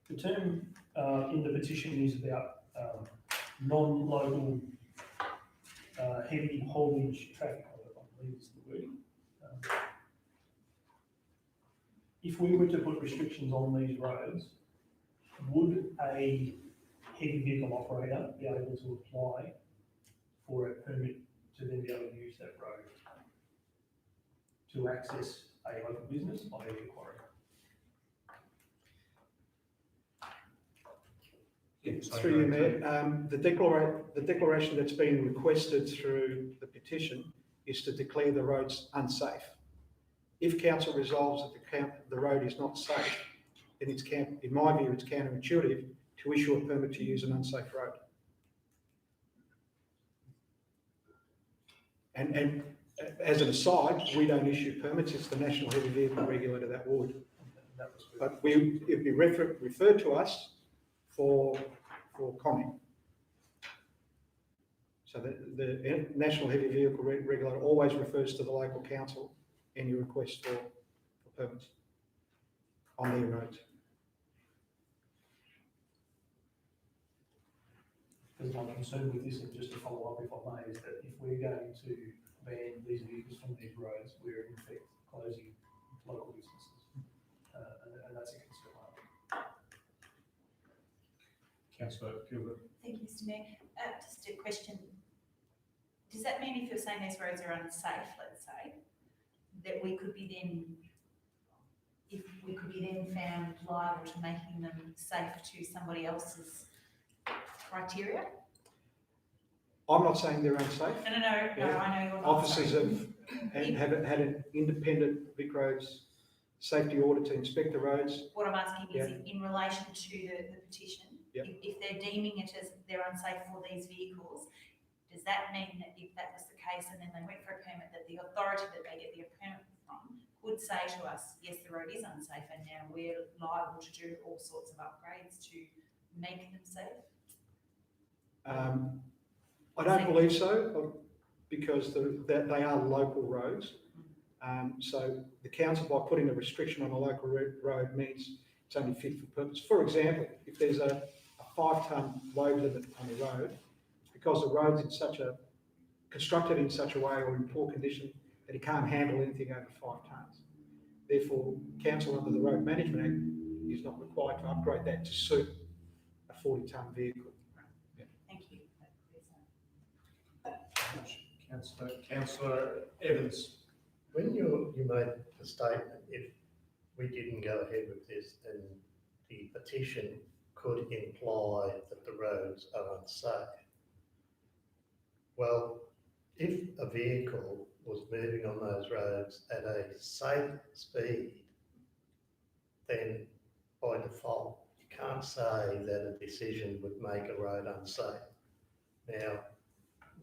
D: The term in the petition is about non-local heavy haulage traffic, I believe is the wording. If we were to put restrictions on these roads, would a heavy vehicle operator be able to apply for a permit to then be able to use that road to access a local business, i.e. a quarry?
G: Through you, Mayor, the declaration that's been requested through the petition is to declare the roads unsafe. If council resolves that the road is not safe, then in my view, it's counterintuitive to issue a permit to use an unsafe road. And as an aside, we don't issue permits, it's the National Heavy Vehicle Regulator that would. But it'd be referred to us for comment. So the National Heavy Vehicle Regulator always refers to the local council any request for permits on their roads.
D: Because my concern with this, and just to follow up if I may, is that if we're going to ban these vehicles from these roads, we're in effect closing local businesses. And that's a concern.
A: Councillor Gilbert.
H: Thank you, Mr Mayor. Just a question. Does that mean if you're saying these roads are unsafe, let's say, that we could be then found liable to making them safe to somebody else's criteria?
G: I'm not saying they're unsafe.
H: No, I know you're not.
G: Officers have had an independent VicRoads safety audit to inspect the roads.
H: What I'm asking is in relation to the petition, if they're deeming it as they're unsafe for these vehicles, does that mean that if that was the case and then they went for a permit, that the authority that they get the permit from would say to us, yes, the road is unsafe and now we're liable to do all sorts of upgrades to make them safe?
G: I don't believe so, because they are local roads. So the council, by putting a restriction on a local road, means it's only fit for purpose. For example, if there's a 5-tonne load limit on the road, because the road's constructed in such a way or in poor condition that it can't handle anything over 5 tonnes, Therefore, council under the Road Management Act is not required to upgrade that to suit a 40-tonne vehicle.
H: Thank you.
A: Councillor Evans.
C: When you made the statement, if we didn't go ahead with this, then the petition could imply that the roads are unsafe. Well, if a vehicle was moving on those roads at a safe speed, then by default, you can't say that a decision would make a road unsafe. Now,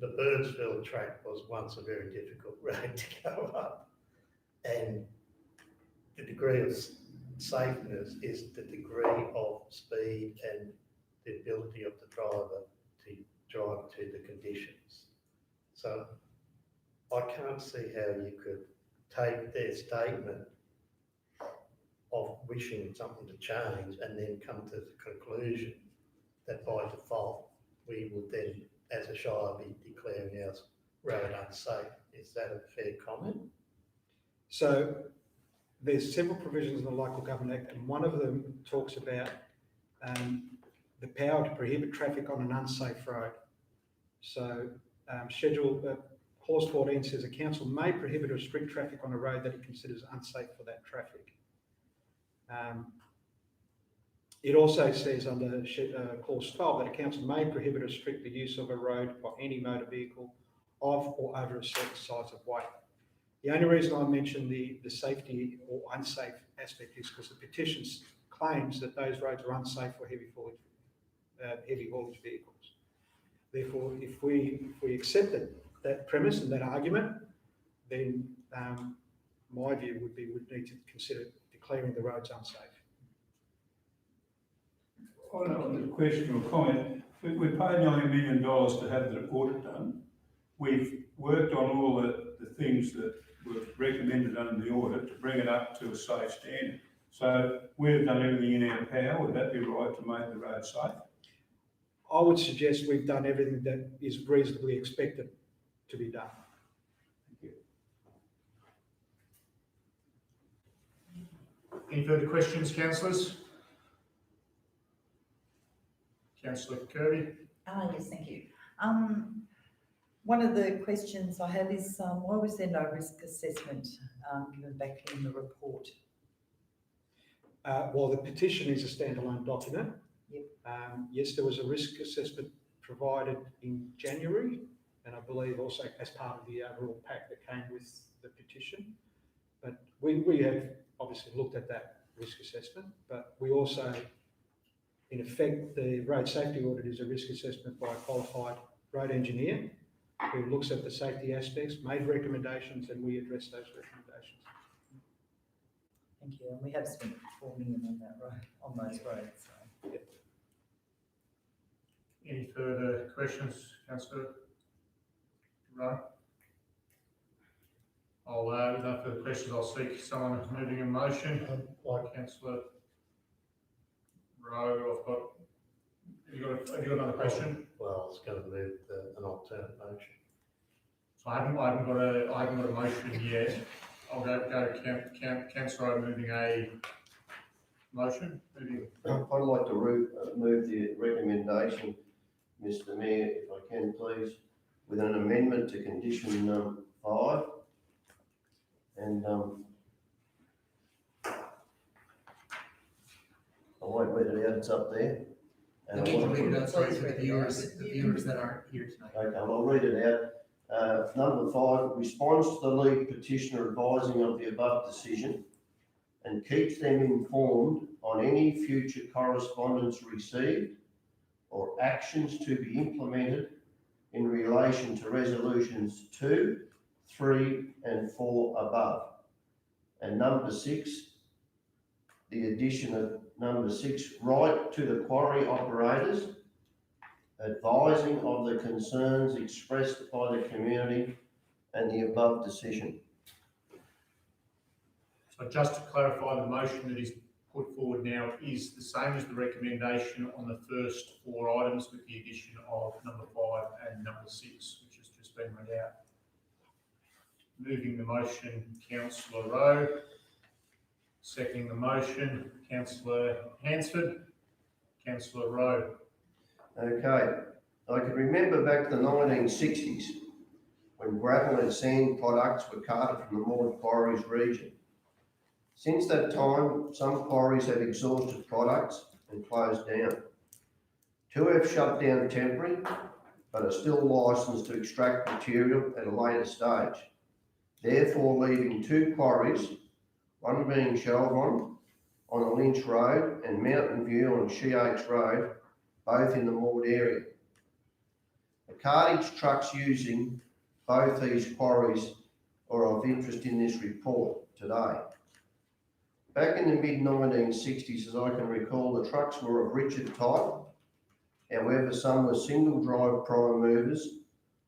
C: the Birdsville track was once a very difficult road to go up, and the degree of safeness is the degree of speed and the ability of the driver to drive to the conditions. So I can't see how you could take their statement of wishing something to change and then come to the conclusion that by default we would then, as a shire, be declaring our road unsafe. Is that a fair comment?
G: So there's several provisions in the Local Government Act, and one of them talks about the power to prohibit traffic on an unsafe road. So Clause 14 says a council may prohibit or restrict traffic on a road that it considers unsafe for that traffic. It also says under Clause 12 that a council may prohibit or restrict the use of a road by any motor vehicle of or over a certain size of weight. The only reason I mention the safety or unsafe aspect is because the petition claims that those roads are unsafe for heavy haulage vehicles. Therefore, if we accepted that premise and that argument, then my view would be we'd need to consider declaring the roads unsafe.
E: On the question or comment, we paid $90 million to have the audit done. We've worked on all the things that were recommended under the audit to bring it up to a safe standard. So we've done everything in our power. Would that be right to make the road safe?
G: I would suggest we've done everything that is reasonably expected to be done.
E: Thank you.
A: Any further questions, councillors? Councillor Kirby.
F: Yes, thank you. One of the questions I have is why was there no risk assessment given back in the report?
G: Well, the petition is a standalone document.
F: Yep.
G: Yes, there was a risk assessment provided in January, and I believe also as part of the overall pack that came with the petition. But we have obviously looked at that risk assessment, but we also, in effect, the road safety audit is a risk assessment by a qualified road engineer who looks at the safety aspects, made recommendations, and we address those recommendations.
F: Thank you. And we have spent $4 million on that road, on those roads. So.
G: Yep.
A: Any further questions, councillor? Right. With no further questions, I'll seek someone moving a motion. Councillor Rowe, have you got another question?
C: Well, I was going to move an alternate motion.
A: So I haven't got a motion yet. I'll go councillor Rowe moving a motion.
I: I'd like to move the recommendation, Mr Mayor, if I can please, with an amendment to condition 5. And I won't read it out, it's up there. And
B: Let
I: I
B: me
I: want
B: read
I: to
B: it out, sorry, for the viewers that aren't here tonight.
I: Okay, I'll read it out. Number 5, responds to the lead petitioner advising of the above decision and keeps them informed on any future correspondence received or actions to be implemented in relation to resolutions 2, 3 and 4 above. And number 6, the addition of number 6, write to the quarry operators advising of the concerns expressed by the community and the above decision.
A: So just to clarify, the motion that is put forward now is the same as the recommendation on the first 4 items with the addition of number 5 and number 6, which has just been read out. Moving the motion, councillor Rowe. Seconding the motion, councillor Hansford, councillor Rowe.
I: Okay, I can remember back to the 1960s when gravel and sand products were carted from the Maud Quarries region. Since that time, some quarries have exhausted products and closed down. 2 have shut down temporarily, but are still licensed to extract material at a later stage, therefore leaving 2 quarries, one being Shelvon on the Lynch Road and Mountain View on Sheoaks Road, both in the Maud area. The cartage trucks using both these quarries are of interest in this report today. Back in the mid-1960s, as I can recall, the trucks were of rigid type. However, some were single drive prime movers,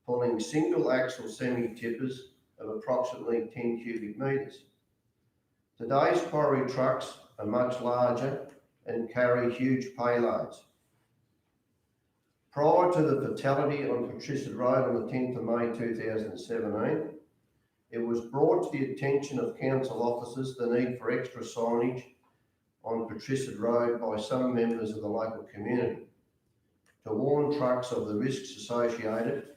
I: pulling single axle semi-tippers of approximately 10 cubic metres. Today's quarry trucks are much larger and carry huge payloads. Prior to the fatality on Patriciad Road on the 10th of May 2017, it was brought to the attention of council officers the need for extra signage on Patriciad Road by some members of the local community to warn trucks of the risks associated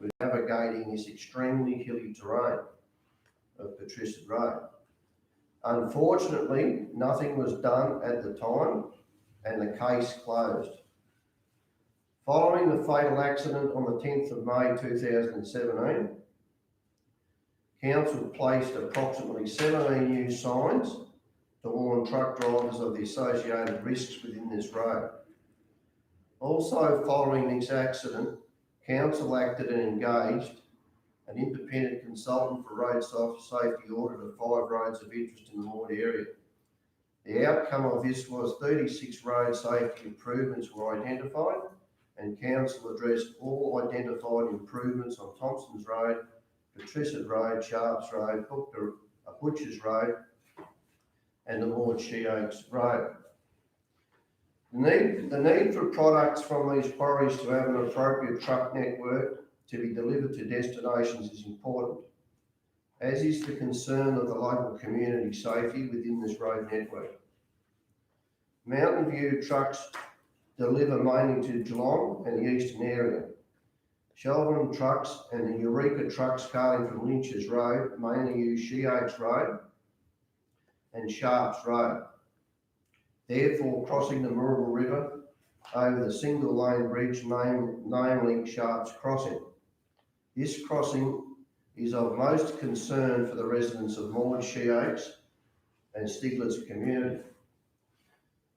I: with navigating this extremely hilly terrain of Patriciad Road. Unfortunately, nothing was done at the time and the case closed. Following the fatal accident on the 10th of May 2017, Council placed approximately 17 new signs to warn truck drivers of the associated risks within this road. Also, following this accident, Council acted and engaged an independent consultant for road safety audit of 5 roads of interest in the Maud area. The outcome of this was 36 road safety improvements were identified, and Council addressed all identified improvements on Thompson's Road, Patriciad Road, Sharps Road, Butchers Road, and the Maud Sheoaks Road. The need for products from these quarries to have an appropriate truck network to be delivered to destinations is important, as is the concern of the local community safety within this road network. Mountain View trucks deliver mainly to Geelong and the eastern area. Shelvon trucks and the Eureka trucks carting from Lynch's Road mainly use Sheoaks Road and Sharps Road, therefore crossing the Moorabool River over the single lane bridge namely Sharps Crossing. This crossing is of most concern for the residents of Maud, Sheoaks and Stiglitz community.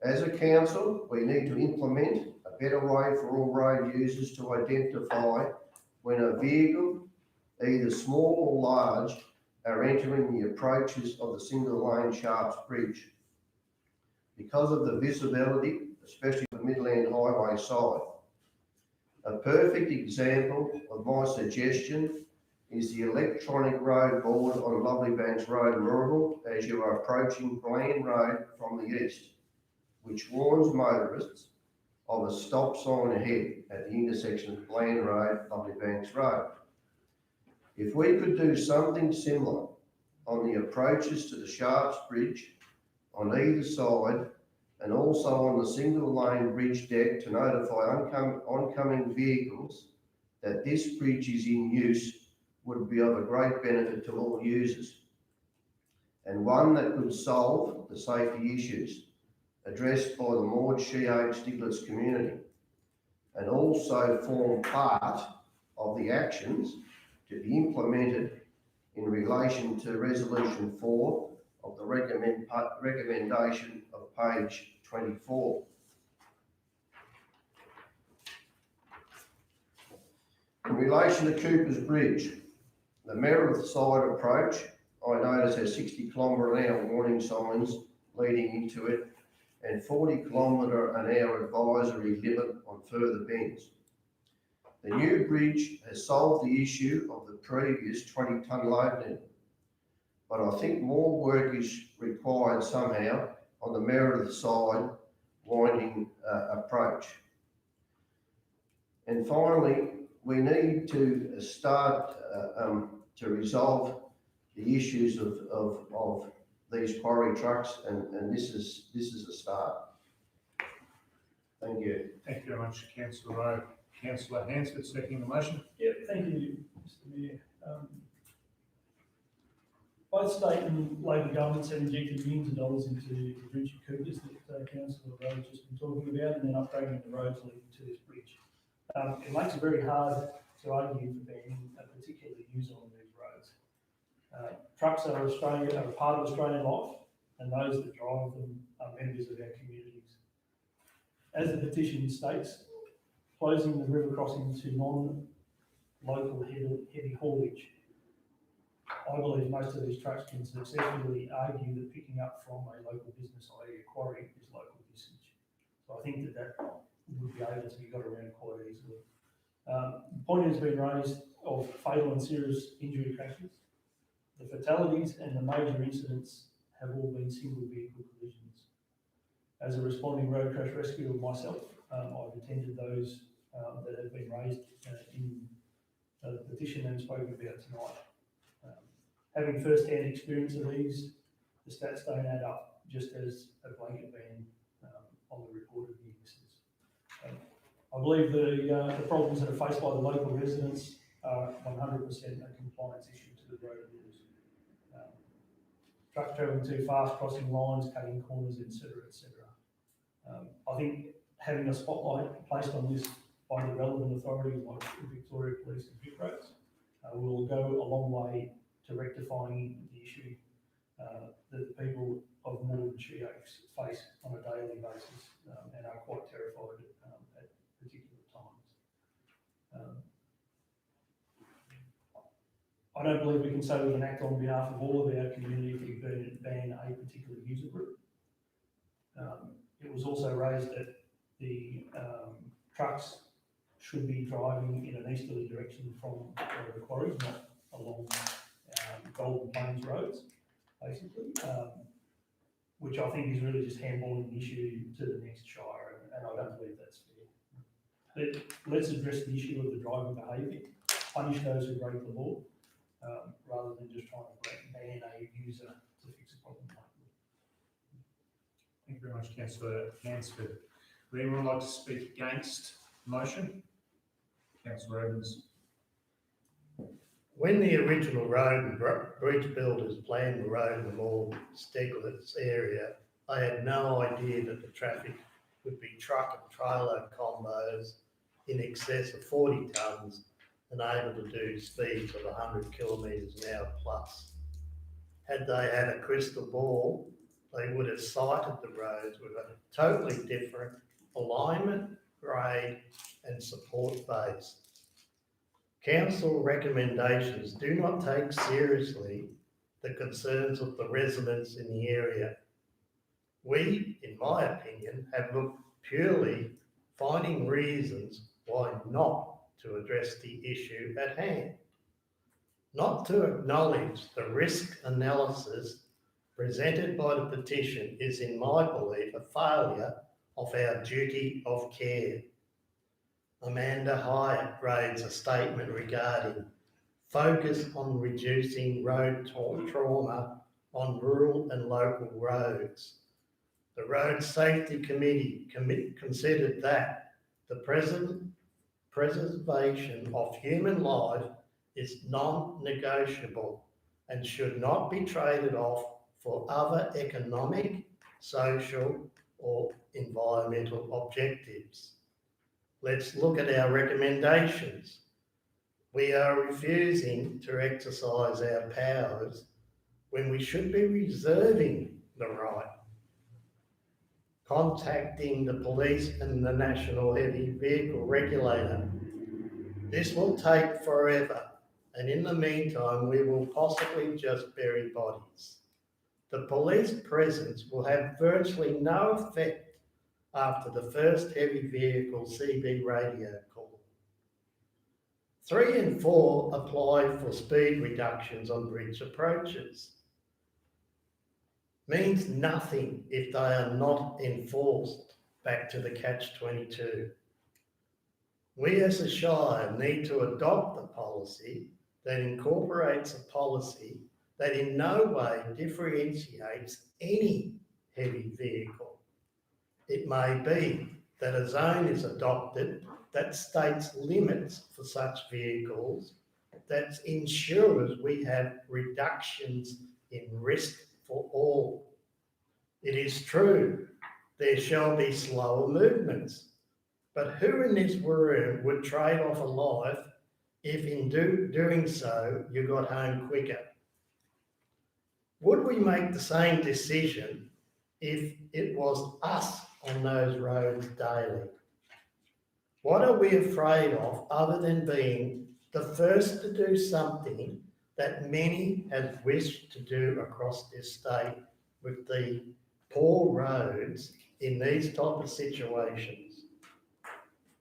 I: As a council, we need to implement a better way for all road users to identify when a vehicle, either small or large, are entering the approaches of the single lane Sharps Bridge. Because of the visibility, especially the Midland Highway side. A perfect example of my suggestion is the electronic road board on Lovely Banks Road, Moorabool, as you are approaching Bland Road from the east, which warns motorists of a stop sign ahead at the intersection of Bland Road, Lovely Banks Road. If we could do something similar on the approaches to the Sharps Bridge on either side, and also on the single lane bridge deck to notify oncoming vehicles that this bridge is in use, would be of a great benefit to all users, and one that could solve the safety issues addressed by the Maud, Sheoaks, Stiglitz community, and also form part of the actions to be implemented in relation to Resolution 4 of the recommendation of page 24. In relation to Cooper's Bridge, the Meredith side approach, I notice has 60 km/h warning signs leading into it and 40 km/h advisory limit on further bends. The new bridge has solved the issue of the previous 20-tonne load limit, but I think more work is required somehow on the Meredith side winding approach. And finally, we need to start to resolve the issues of these quarry trucks, and this is a start. Thank you.
A: Thank you very much, councillor Rowe. Councillor Hansford, seconding the motion.
D: Yeah, thank you, Mr Mayor. Both state and local governments have injected millions of dollars into the bridge at Coopers that Councillor Rowe has just been talking about, and then upgrading the roads leading to this bridge. It makes it very hard to argue for banning a particular user on these roads. Trucks are a part of Australian life, and those that drive them are members of our communities. As the petition states, closing the river crossing to non-local heavy haulage, I believe most of these trucks can successfully argue that picking up from a local business, i.e. a quarry, is local usage. So I think that would be able to be got around quite easily. The point has been raised of fatal and serious injury crashes. The fatalities and the major incidents have all been single vehicle collisions. As a responding road crash rescuer myself, I've attended those that have been raised in the petition and spoken about tonight. Having first-hand experience of these, the stats don't add up, just as a blanket ban on the reported near misses. I believe the problems that are faced by the local residents are 100% a compliance issue to the road rules. Trucks travelling too fast, crossing lines, cutting corners, etc., etc. I think having a spotlight placed on this by the relevant authorities like Victoria Police and VicRoads will go a long way to rectifying the issue that the people of Moreton She Oaks face on a daily basis and are quite terrified at particular times. I don't believe we can say we can act on behalf of all of our community if we ban a particular user group. It was also raised that the trucks should be driving in an easterly direction from the quarries, not along Golden Plains roads, basically, which I think is really just handballing the issue to the next shire, and I don't believe that's fair. But let's address the issue of the driving behaviour, punish those who break the law, rather than just trying to ban a user to fix a problem.
A: Thank you very much, councillor Hansford. Would anyone like to speak against the motion? Councillor Evans.
C: When the original road and bridge builders planned the road in the more Steglitz area, they had no idea that the traffic would be truck and trailer combos in excess of 40 tonnes and able to do speeds of 100 kilometres an hour plus. Had they had a crystal ball, they would have sighted the roads with a totally different alignment, grade and support base. Council recommendations do not take seriously the concerns of the residents in the area. We, in my opinion, have looked purely finding reasons why not to address the issue at hand, not to acknowledge the risk analysis presented by the petition is, in my belief, a failure of our duty of care. Amanda Hyatt raised a statement regarding focus on reducing road trauma on rural and local roads. The Road Safety Committee considered that the preservation of human life is non-negotiable and should not be traded off for other economic, social or environmental objectives. Let's look at our recommendations. We are refusing to exercise our powers when we should be reserving the right. Contacting the police and the National Heavy Vehicle Regulator. This will take forever, and in the meantime, we will possibly just bury bodies. The police presence will have virtually no effect after the first heavy vehicle CB radio call. 3 and 4 apply for speed reductions on bridge approaches. Means nothing if they are not enforced. Back to the catch-22. We as a Shire need to adopt a policy that incorporates a policy that in no way differentiates any heavy vehicle. It may be that a zone is adopted that states limits for such vehicles that ensures we have reductions in risk for all. It is true, there shall be slower movements, but who in this room would trade off a life if in doing so you got home quicker? Would we make the same decision if it was us on those roads daily? What are we afraid of other than being the first to do something that many have wished to do across this state with the poor roads in these type of situations?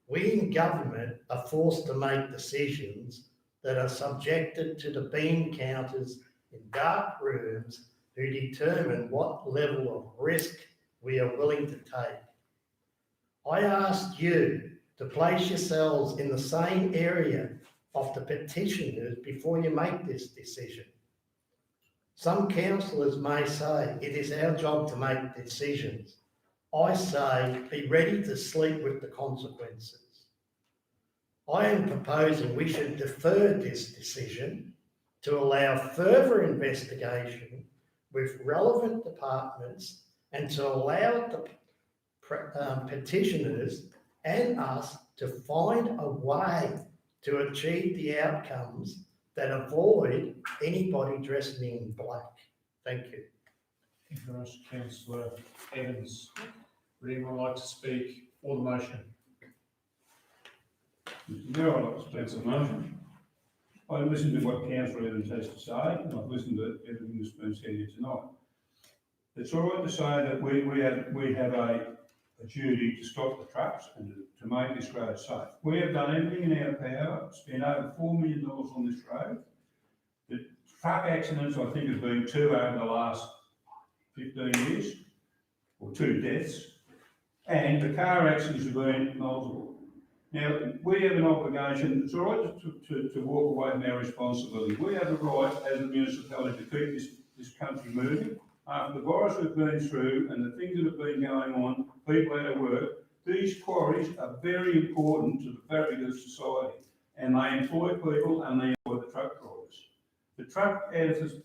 C: We in government are forced to make decisions that are subjected to the bean counters in dark rooms who determine what level of risk we are willing to take. I asked you to place yourselves in the same area of the petitioners before you make this decision. Some councillors may say it is our job to make decisions. I say be ready to sleep with the consequences. I am proposing we should defer this decision to allow further investigation with relevant departments and to allow the petitioners and us to find a way to achieve the outcomes that avoid anybody dressing in black. Thank you.
A: Thank you very much, Councillor Evans. Would anyone like to speak for the motion?
E: Mr Mayor, I'd like to speak for the motion. I listened to what Councillor Evans has to say, and I've listened to everything that's been said here tonight. It's all right to say that we have a duty to stop the trucks and to make this road safe. We have done everything in our power, spent over $4 million on this road. The truck accidents, I think, have been 2 over the last 15 years, or 2 deaths, and the car accidents have been multiple. Now, we have an obligation, it's all right to walk away from our responsibility. We have a right as a municipality to keep this country moving. After the virus we've been through and the things that have been going on, people out of work, these quarries are very important to the fabric of society, and they employ people and they employ the truck drivers. The truck,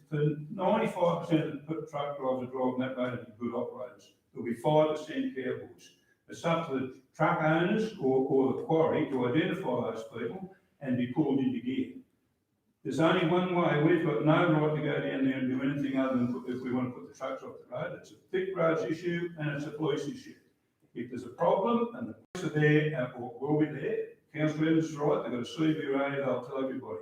E: for 95% of the truck drivers are driving that road to be good operators. There'll be 5% cowboys. It's up to the truck owners or the quarry to identify those people and be pulled into gear. There's only one way. We've got no right to go down there and do anything other than if we want to put the trucks off the road. It's a thick roads issue and it's a police issue. If there's a problem and the police are there or will be there, Councillor Evans is right, they've got a CV radio, they'll tell everybody.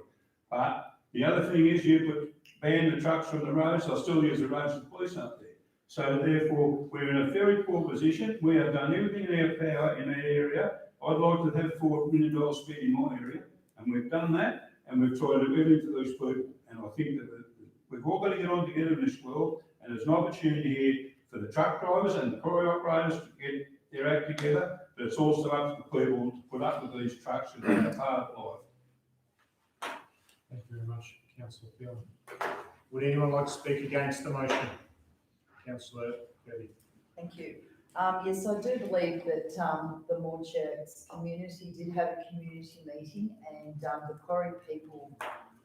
E: But the other thing is you ban the trucks from the roads, they'll still use the roads and the police aren't there. So therefore, we're in a very poor position. We have done everything in our power in that area. I'd like to have $4 million spent in my area, and we've done that, and we've tried to do everything for those people. And I think that we've all got to get on together in this world, and there's an opportunity here for the truck drivers and the quarry operators to get their act together, but it's also up to the people to put up with these trucks and they're a part of life.
A: Thank you very much, Councillor Phelan. Would anyone like to speak against the motion? Councillor Kirby.
F: Thank you. Yes, I do believe that the Morchers community did have a community meeting and the quarry people,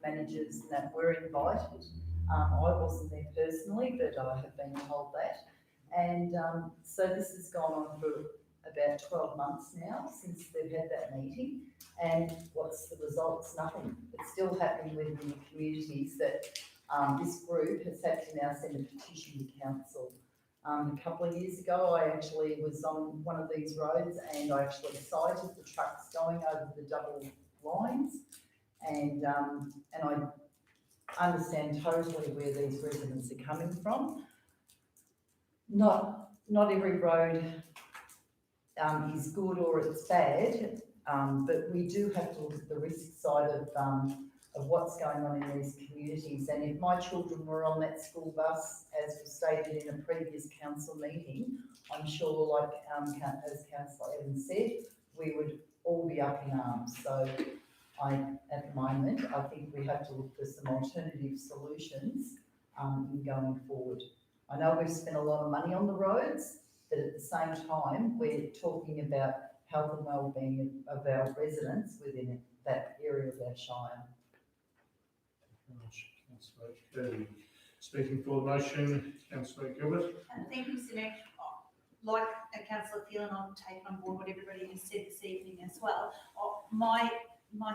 F: managers and that were invited. I wasn't there personally, but I have been told that. And so this has gone on for about 12 months now since they've had that meeting. And what's the results? Nothing. It's still happening within the communities that this group has had to now send a petition to council. A couple of years ago, I actually was on one of these roads and I actually sighted the trucks going over the double lines, and I understand totally where these residents are coming from. Not every road is good or it's bad, but we do have to look at the risk side of what's going on in these communities. And if my children were on that school bus, as was stated in a previous council meeting, I'm sure, like as Councillor Evans said, we would all be up in arms. So at the moment, I think we have to look for some alternative solutions in going forward. I know we've spent a lot of money on the roads, but at the same time, we're talking about health and well-being of our residents within that area of our shire.
A: Thank you very much, Councillor Kirby. Speaking for the motion, Councillor Gilbert.
H: Thank you, Mr Mayor. Like Councillor Phelan, I'll take on board what everybody has said this evening as well. My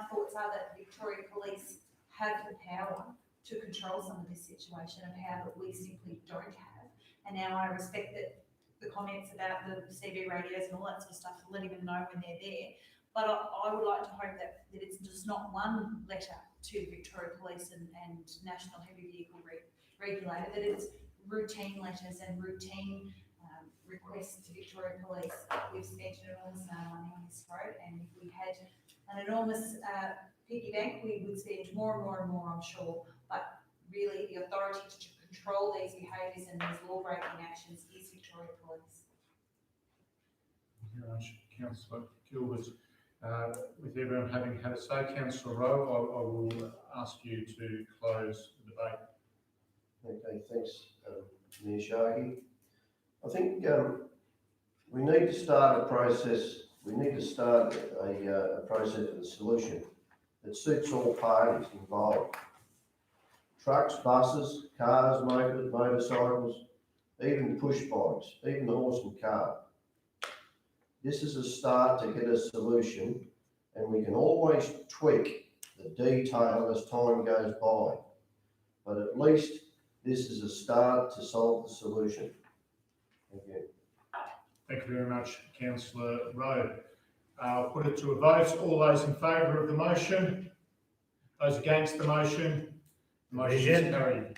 H: thoughts are that Victoria Police have the power to control some of this situation, a power that we simply don't have. And now I respect that the comments about the CB radios and all that sort of stuff, to let them know when they're there. But I would like to hope that it's just not one letter to Victoria Police and National Heavy Vehicle Regulator, that it's routine letters and routine requests to Victoria Police. We've spent an enormous amount of money on this road, and if we had an enormous piggy bank, we would spend more and more and more, I'm sure. But really, the authority to control these behaviours and these law-breaking actions is Victoria Police.
A: Thank you very much, Councillor Gilbert. With everyone having had a say, Councillor Rowe, I will ask you to close the debate.
I: Okay, thanks, Mayor Sharkey. I think we need to start a process. We need to start a process of a solution that suits all parties involved. Trucks, buses, cars, mopeds, motorcycles, even push bikes, even the horse and cart. This is a start to get a solution, and we can always tweak the detail as time goes by. But at least this is a start to solve the solution. Thank you.
A: Thank you very much, Councillor Rowe. I'll put it to a vote. All those in favour of the motion? Those against the motion? The motion is carried.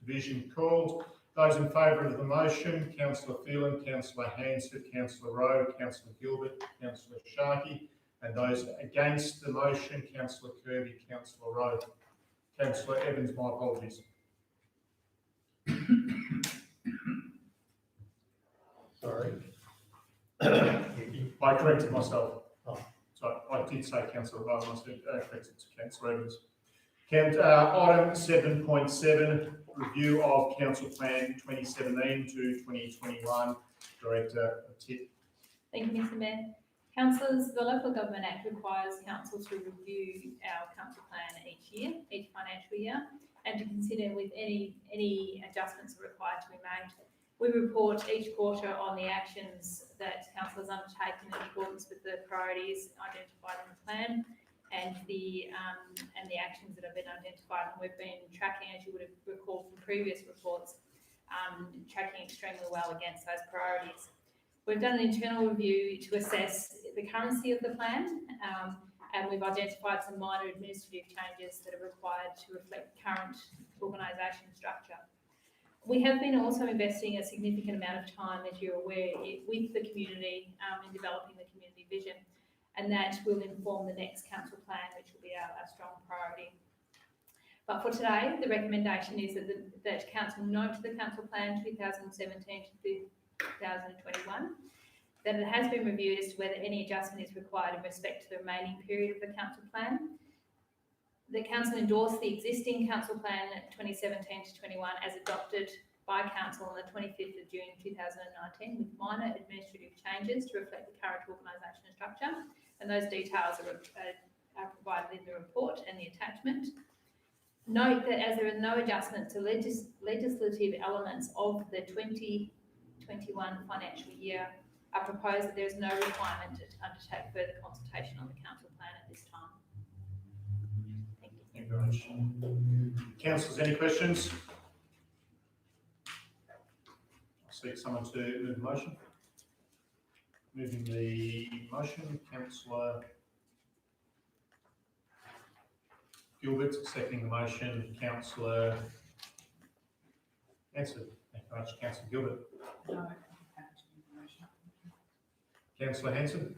A: Division called. Those in favour of the motion, Councillor Phelan, Councillor Hansford, Councillor Rowe, Councillor Gilbert, Councillor Sharkey, and those against the motion, Councillor Kirby, Councillor Rowe. Councillor Evans, my apologies.
C: Sorry.
A: I corrected myself.
C: Oh.
A: So I did say Councillor Rowe, and I said corrected to Councillor Evans. Item 7.7, review of Council Plan 2017 to 2021. Director Tip.
J: Thank you, Mr Mayor. Councillors, the Local Government Act requires council to review our council plan each year, each financial year, and to consider with any adjustments required to be made. We report each quarter on the actions that council has undertaken in accordance with the priorities identified in the plan and the actions that have been identified. And we've been tracking, as you would have recalled from previous reports, tracking extremely well against those priorities. We've done an internal review to assess the currency of the plan, and we've identified some minor administrative changes that are required to reflect the current organisation structure. We have been also investing a significant amount of time, as you're aware, with the community in developing the community vision, and that will inform the next council plan, which will be our strong priority. But for today, the recommendation is that council note to the council plan 2017 to 2021 that it has been reviewed as to whether any adjustment is required in respect to the remaining period of the council plan. The council endorsed the existing council plan 2017 to 21 as adopted by council on the 25th of June 2019 with minor administrative changes to reflect the current organisation and structure, and those details are provided in the report and the attachment. Note that as there are no adjustments to legislative elements of the 2021 financial year, I propose that there is no requirement to undertake further consultation on the council plan at this time. Thank you.
A: Thank you very much. Councillors, any questions? I'll seek someone to move the motion. Moving the motion, Councillor Gilbert, seconding the motion, Councillor Hansford. Thank you very much, Councillor Gilbert.
F: No.
A: Councillor Hansford.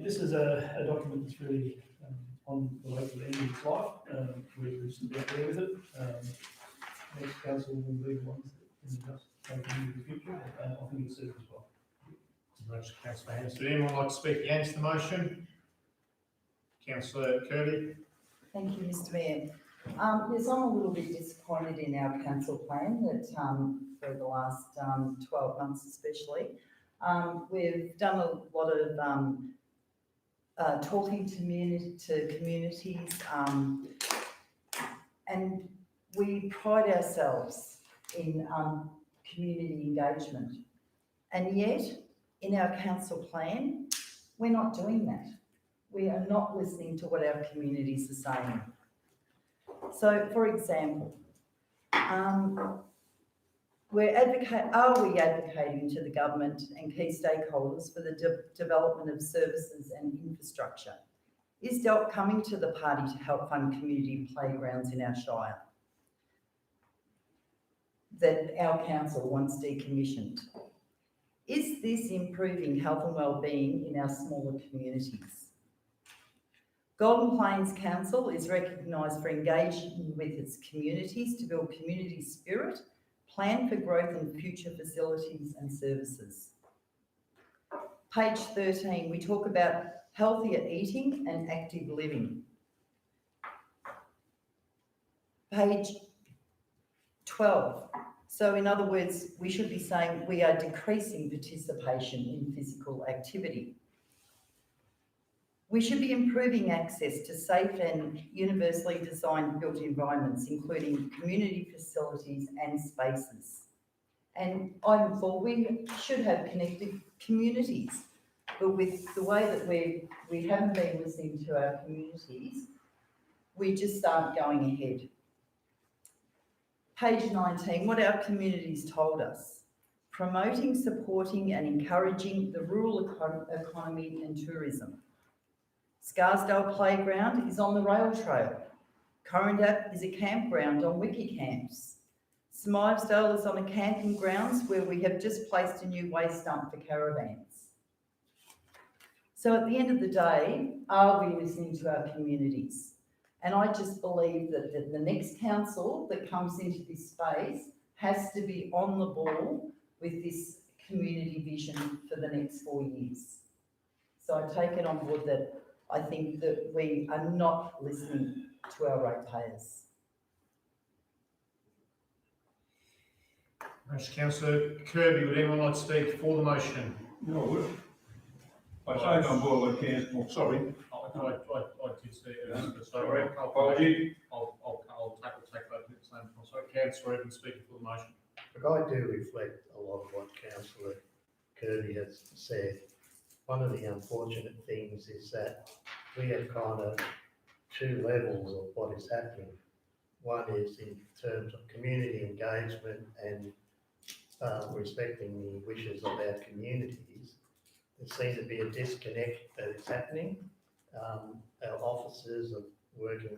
D: This is a document that's really on the way to the end of its life. We're just about there with it. Next council will be the ones that can just take it into the future. I think it's suited as well.
A: Thank you very much, Councillor Hansford. Anyone like to speak against the motion? Councillor Kirby.
F: Thank you, Mr Mayor. Yes, I'm a little bit disappointed in our council plan that, for the last, 12 months especially. We've done a lot of, talking to communities, and we pride ourselves in, community engagement. And yet, in our council plan, we're not doing that. We are not listening to what our communities are saying. So, for example, are we advocating to the government and key stakeholders for the development of services and infrastructure? Is DELP coming to the party to help fund community playgrounds in our shire that our council wants decommissioned? Is this improving health and wellbeing in our smaller communities? Golden Plains Council is recognised for engaging with its communities to build community spirit, plan for growth and future facilities and services. Page 13, we talk about healthier eating and active living. Page 12. So in other words, we should be saying we are decreasing participation in physical activity. We should be improving access to safe and universally designed built environments, including community facilities and spaces. And I'm for we should have connected communities, but with the way that we haven't been listening to our communities, we just aren't going ahead. Page 19, what our communities told us. Promoting, supporting and encouraging the rural economy and tourism. Scarsdale Playground is on the rail trail. Correndap is a campground on wiki camps. Smivesdale is on a camping grounds where we have just placed a new waste dump for caravans. So at the end of the day, are we listening to our communities? And I just believe that the next council that comes into this space has to be on the ball with this community vision for the next 4 years. So I take it on board that I think that we are not listening to our ratepayers.
A: Thanks, Councillor Kirby. Would anyone like to speak for the motion?
E: No, I take on board what Councillor, sorry.
A: I did see it.
E: Sorry, apology.
A: I'll take that at the same time. So Councillor Evans speaking for the motion.
C: But I do reflect a lot of what Councillor Kirby has said. One of the unfortunate things is that we have kind of two levels of what is happening. One is in terms of community engagement and respecting the wishes of our communities. There seems to be a disconnect that is happening. Our officers are working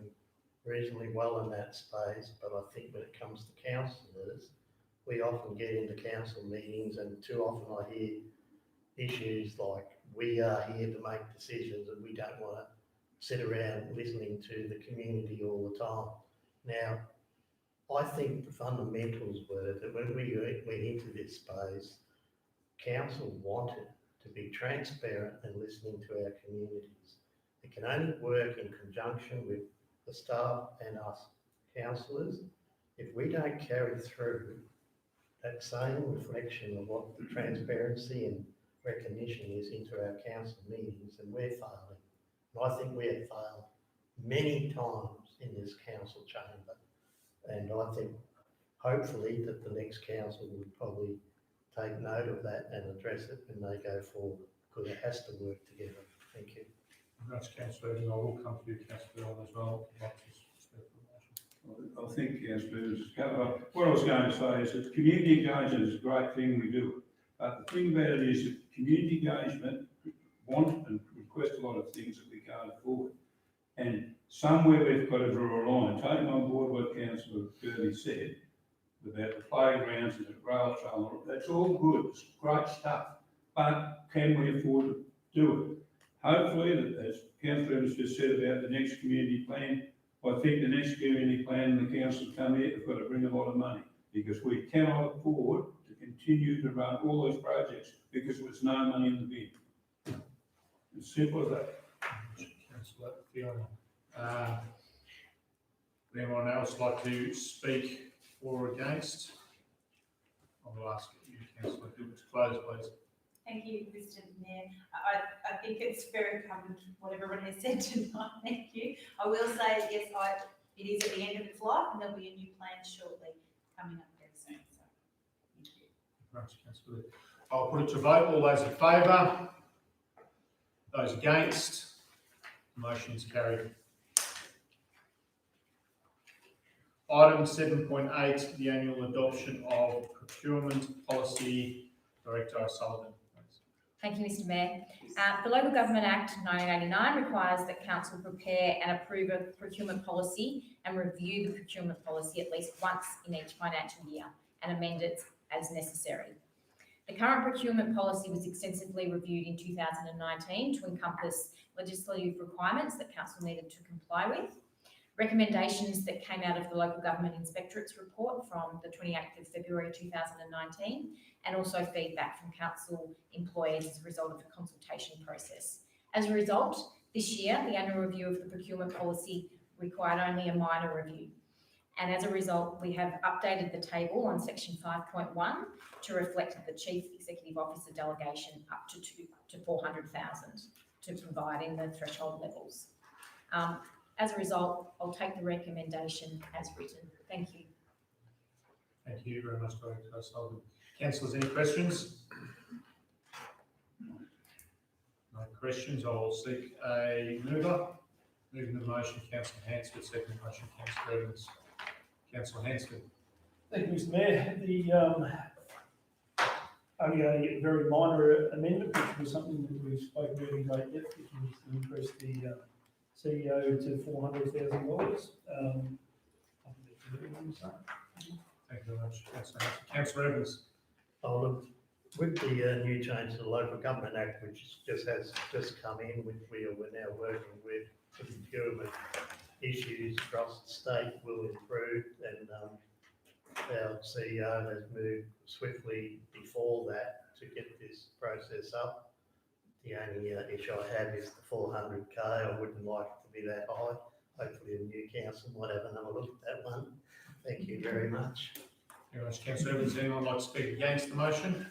C: reasonably well in that space, but I think when it comes to councillors, we often get into council meetings and too often I hear issues like we are here to make decisions and we don't want to sit around listening to the community all the time. Now, I think the fundamentals were that when we went into this space, council wanted to be transparent and listening to our communities. It can only work in conjunction with the staff and us councillors. If we don't carry through that same reflection of what the transparency and recognition is into our council meetings, and we're failing. And I think we have failed many times in this council chamber. And I think hopefully that the next council will probably take note of that and address it when they go forward, because it has to work together. Thank you.
A: Thanks, Councillor Evans. I will come to you, Councillor Allen, as well. I'd like to speak for the motion.
E: I think Councillor has covered up. What I was going to say is that community engagement is a great thing we do. But the thing about it is that community engagement want and request a lot of things that we can't afford. And somewhere we've got to draw a line. Taking on board what Councillor Kirby said about the playgrounds and the rail trail, that's all good, it's great stuff. But can we afford to do it? Hopefully, as Councillor Evans just said about the next community plan, I think the next community plan and the council come here have got to bring a lot of money, because we cannot afford to continue to run all those projects because there's no money in the bin. As simple as that.
A: Councillor Fiona. Would anyone else like to speak for or against? I will ask you, councillor Gilbert, to close, please.
H: Thank you, Mr Mayor. I think it's very covered what everyone has said tonight. Thank you. I will say, yes, it is at the end of its life and there'll be a new plan shortly coming up very soon. So, thank you.
A: Right, councillor. I'll put it to vote. All those in favour? Those against? Motion is carried. Item 7.8, the annual adoption of procurement policy. Director O'Sullivan, please.
K: Thank you, Mr Mayor. The Local Government Act 1989 requires that council prepare and approve a procurement policy and review the procurement policy at least once in each financial year and amend it as necessary. The current procurement policy was extensively reviewed in 2019 to encompass legislative requirements that council needed to comply with, recommendations that came out of the Local Government Inspectorate's report from the 28th of February 2019, and also feedback from council employees as a result of the consultation process. As a result, this year, the annual review of the procurement policy required only a minor review. And as a result, we have updated the table on section 5.1 to reflect the Chief Executive Officer delegation up to 400,000 to provide in the threshold levels. As a result, I'll take the recommendation as written. Thank you.
A: Thank you very much, Director O'Sullivan. Councillors, any questions? No questions. I will seek a mover. Moving the motion, Councillor Hansford. Second motion, Councillor Evans. Councillor Hansford.
D: Thank you, Mr Mayor. The only a very minor amendment, which was something that we spoke about in great depth, which was to increase the CEO to $400,000. I think that's everything to say.
A: Thank you very much, Councillor Hansford. Councillor Evans.
C: Oh, look, with the new change to the Local Government Act, which has just come in, which we're now working with, the procurement issues across the state will improve, and our CEO has moved swiftly before that to get this process up. The only issue I have is the 400k. I wouldn't like it to be that high. Hopefully the new council might have another look at that one. Thank you very much.
A: Thank you very much, Councillor Evans. Anyone like to speak against the motion?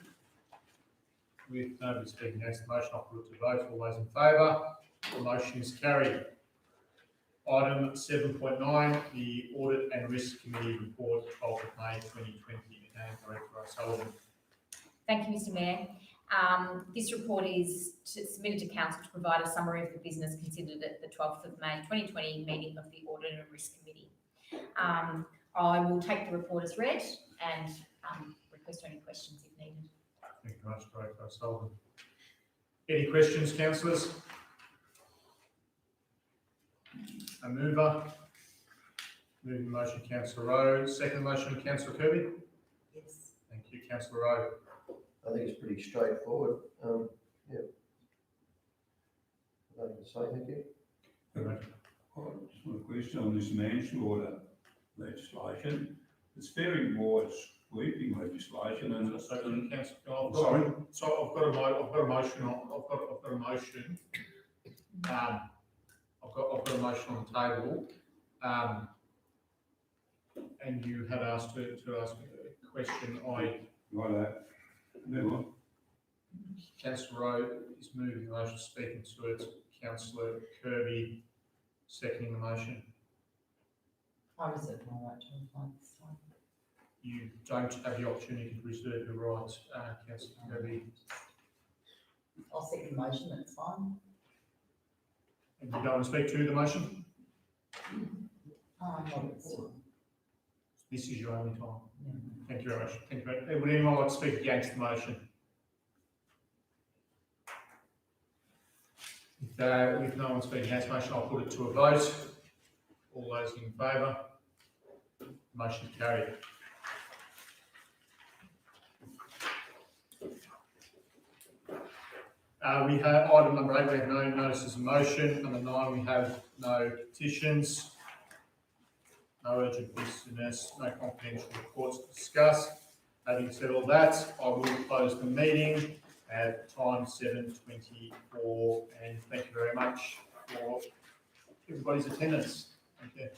A: With nobody speaking against the motion, I'll put it to vote. All those in favour? The motion is carried. Item 7.9, the Audit and Risk Committee report, 12th of May 2020. And Director O'Sullivan.
K: Thank you, Mr Mayor. This report is submitted to council to provide a summary of the business considered at the 12th of May 2020 meeting of the Audit and Risk Committee. I will take the report as read and request any questions if needed.
A: Thank you very much, Director O'Sullivan. Any questions, councillors? A mover? Moving the motion, Councillor Rowe. Second motion, Councillor Kirby.
F: Yes.
A: Thank you, Councillor Rowe.
I: I think it's pretty straightforward. Yeah. Nothing to say, thank you.
E: Just one question on this manslaughter legislation. It's very wide sweeping legislation, and it's
A: Councillor,
E: sorry.
A: So I've got a motion on. I've got a motion. I've got a motion on the table. And you had asked to ask a question.
E: Move on.
A: Councillor Rowe is moving the motion, speaking to it. Councillor Kirby seconding the motion.
F: I reserve my right to reply this time.
A: You don't have the opportunity to reserve your right, Councillor Kirby.
F: I'll second the motion, that's fine.
A: And you don't want to speak to the motion?
F: Not at this time.
A: This is your only time.
F: Yeah.
A: Thank you very much. Thank you very much. Would anyone like to speak against the motion? If no one speaking against the motion, I'll put it to a vote. All those in favour? Motion carried. We have item number 8, we have no notices of motion. Number 9, we have no petitions. No urgent business, no confidential reports to discuss. Having said all that, I will close the meeting at time 7:24, and thank you very much for everybody's attendance. Thank you.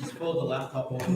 B: Just pull the laptop over.